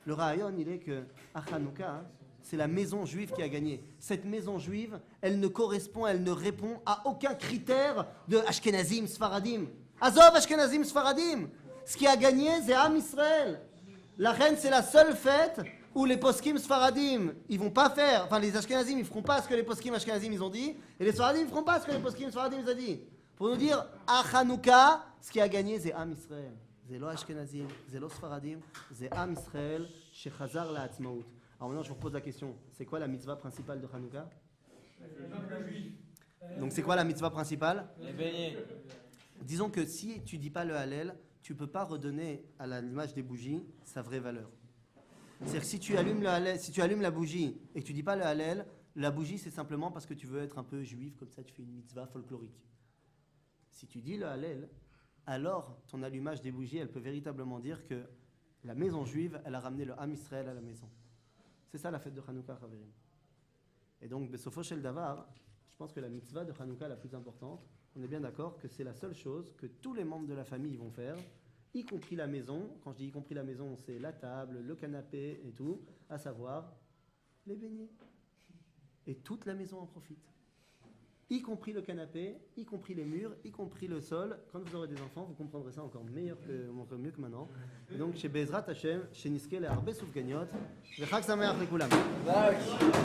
Le Rayon, il est que, à Hanouka, c'est la maison juive qui a gagné. Cette maison juive, elle ne correspond, elle ne répond à aucun critère de Ashkenazim, Sfaradim. Azov, Ashkenazim, Sfaradim. Ce qui a gagné, c'est Am Israël. La reine, c'est la seule fête où les poskim Sfaradim, ils vont pas faire, enfin les Ashkenazim, ils feront pas ce que les poskim Ashkenazim, ils ont dit, et les Sfaradim, ils feront pas ce que les poskim Sfaradim, ils ont dit. Pour nous dire, à Hanouka, ce qui a gagné, c'est Am Israël. C'est lo Ashkenazim, c'est lo Sfaradim, c'est Am Israël, shechazar la Atzmaout. Alors maintenant, je vous repose la question, c'est quoi la mitzvah principale de Hanouka? Donc c'est quoi la mitzvah principale? Les beignets. Disons que si tu dis pas le Hallel, tu peux pas redonner à l'image des bougies sa vraie valeur. C'est-à-dire que si tu allumes le Hallel, si tu allumes la bougie et que tu dis pas le Hallel, la bougie c'est simplement parce que tu veux être un peu juif, comme ça tu fais une mitzvah folklorique. Si tu dis le Hallel, alors ton allumage des bougies, elle peut véritablement dire que la maison juive, elle a ramené le Ham Israël à la maison. C'est ça la fête de Hanouka, Chaverim. Et donc, Besofo Shel Davar, je pense que la mitzvah de Hanouka la plus importante, on est bien d'accord que c'est la seule chose que tous les membres de la famille vont faire, y compris la maison. Quand je dis y compris la maison, c'est la table, le canapé et tout, à savoir les beignets. Et toute la maison en profite. Y compris le canapé, y compris les murs, y compris le sol. Quand vous aurez des enfants, vous comprendrez ça encore mieux que maintenant. Et donc, chez Bezrat Hashem, chez Niske, les Arbe Souf Gagnot, le Chag Sameach Lekulam.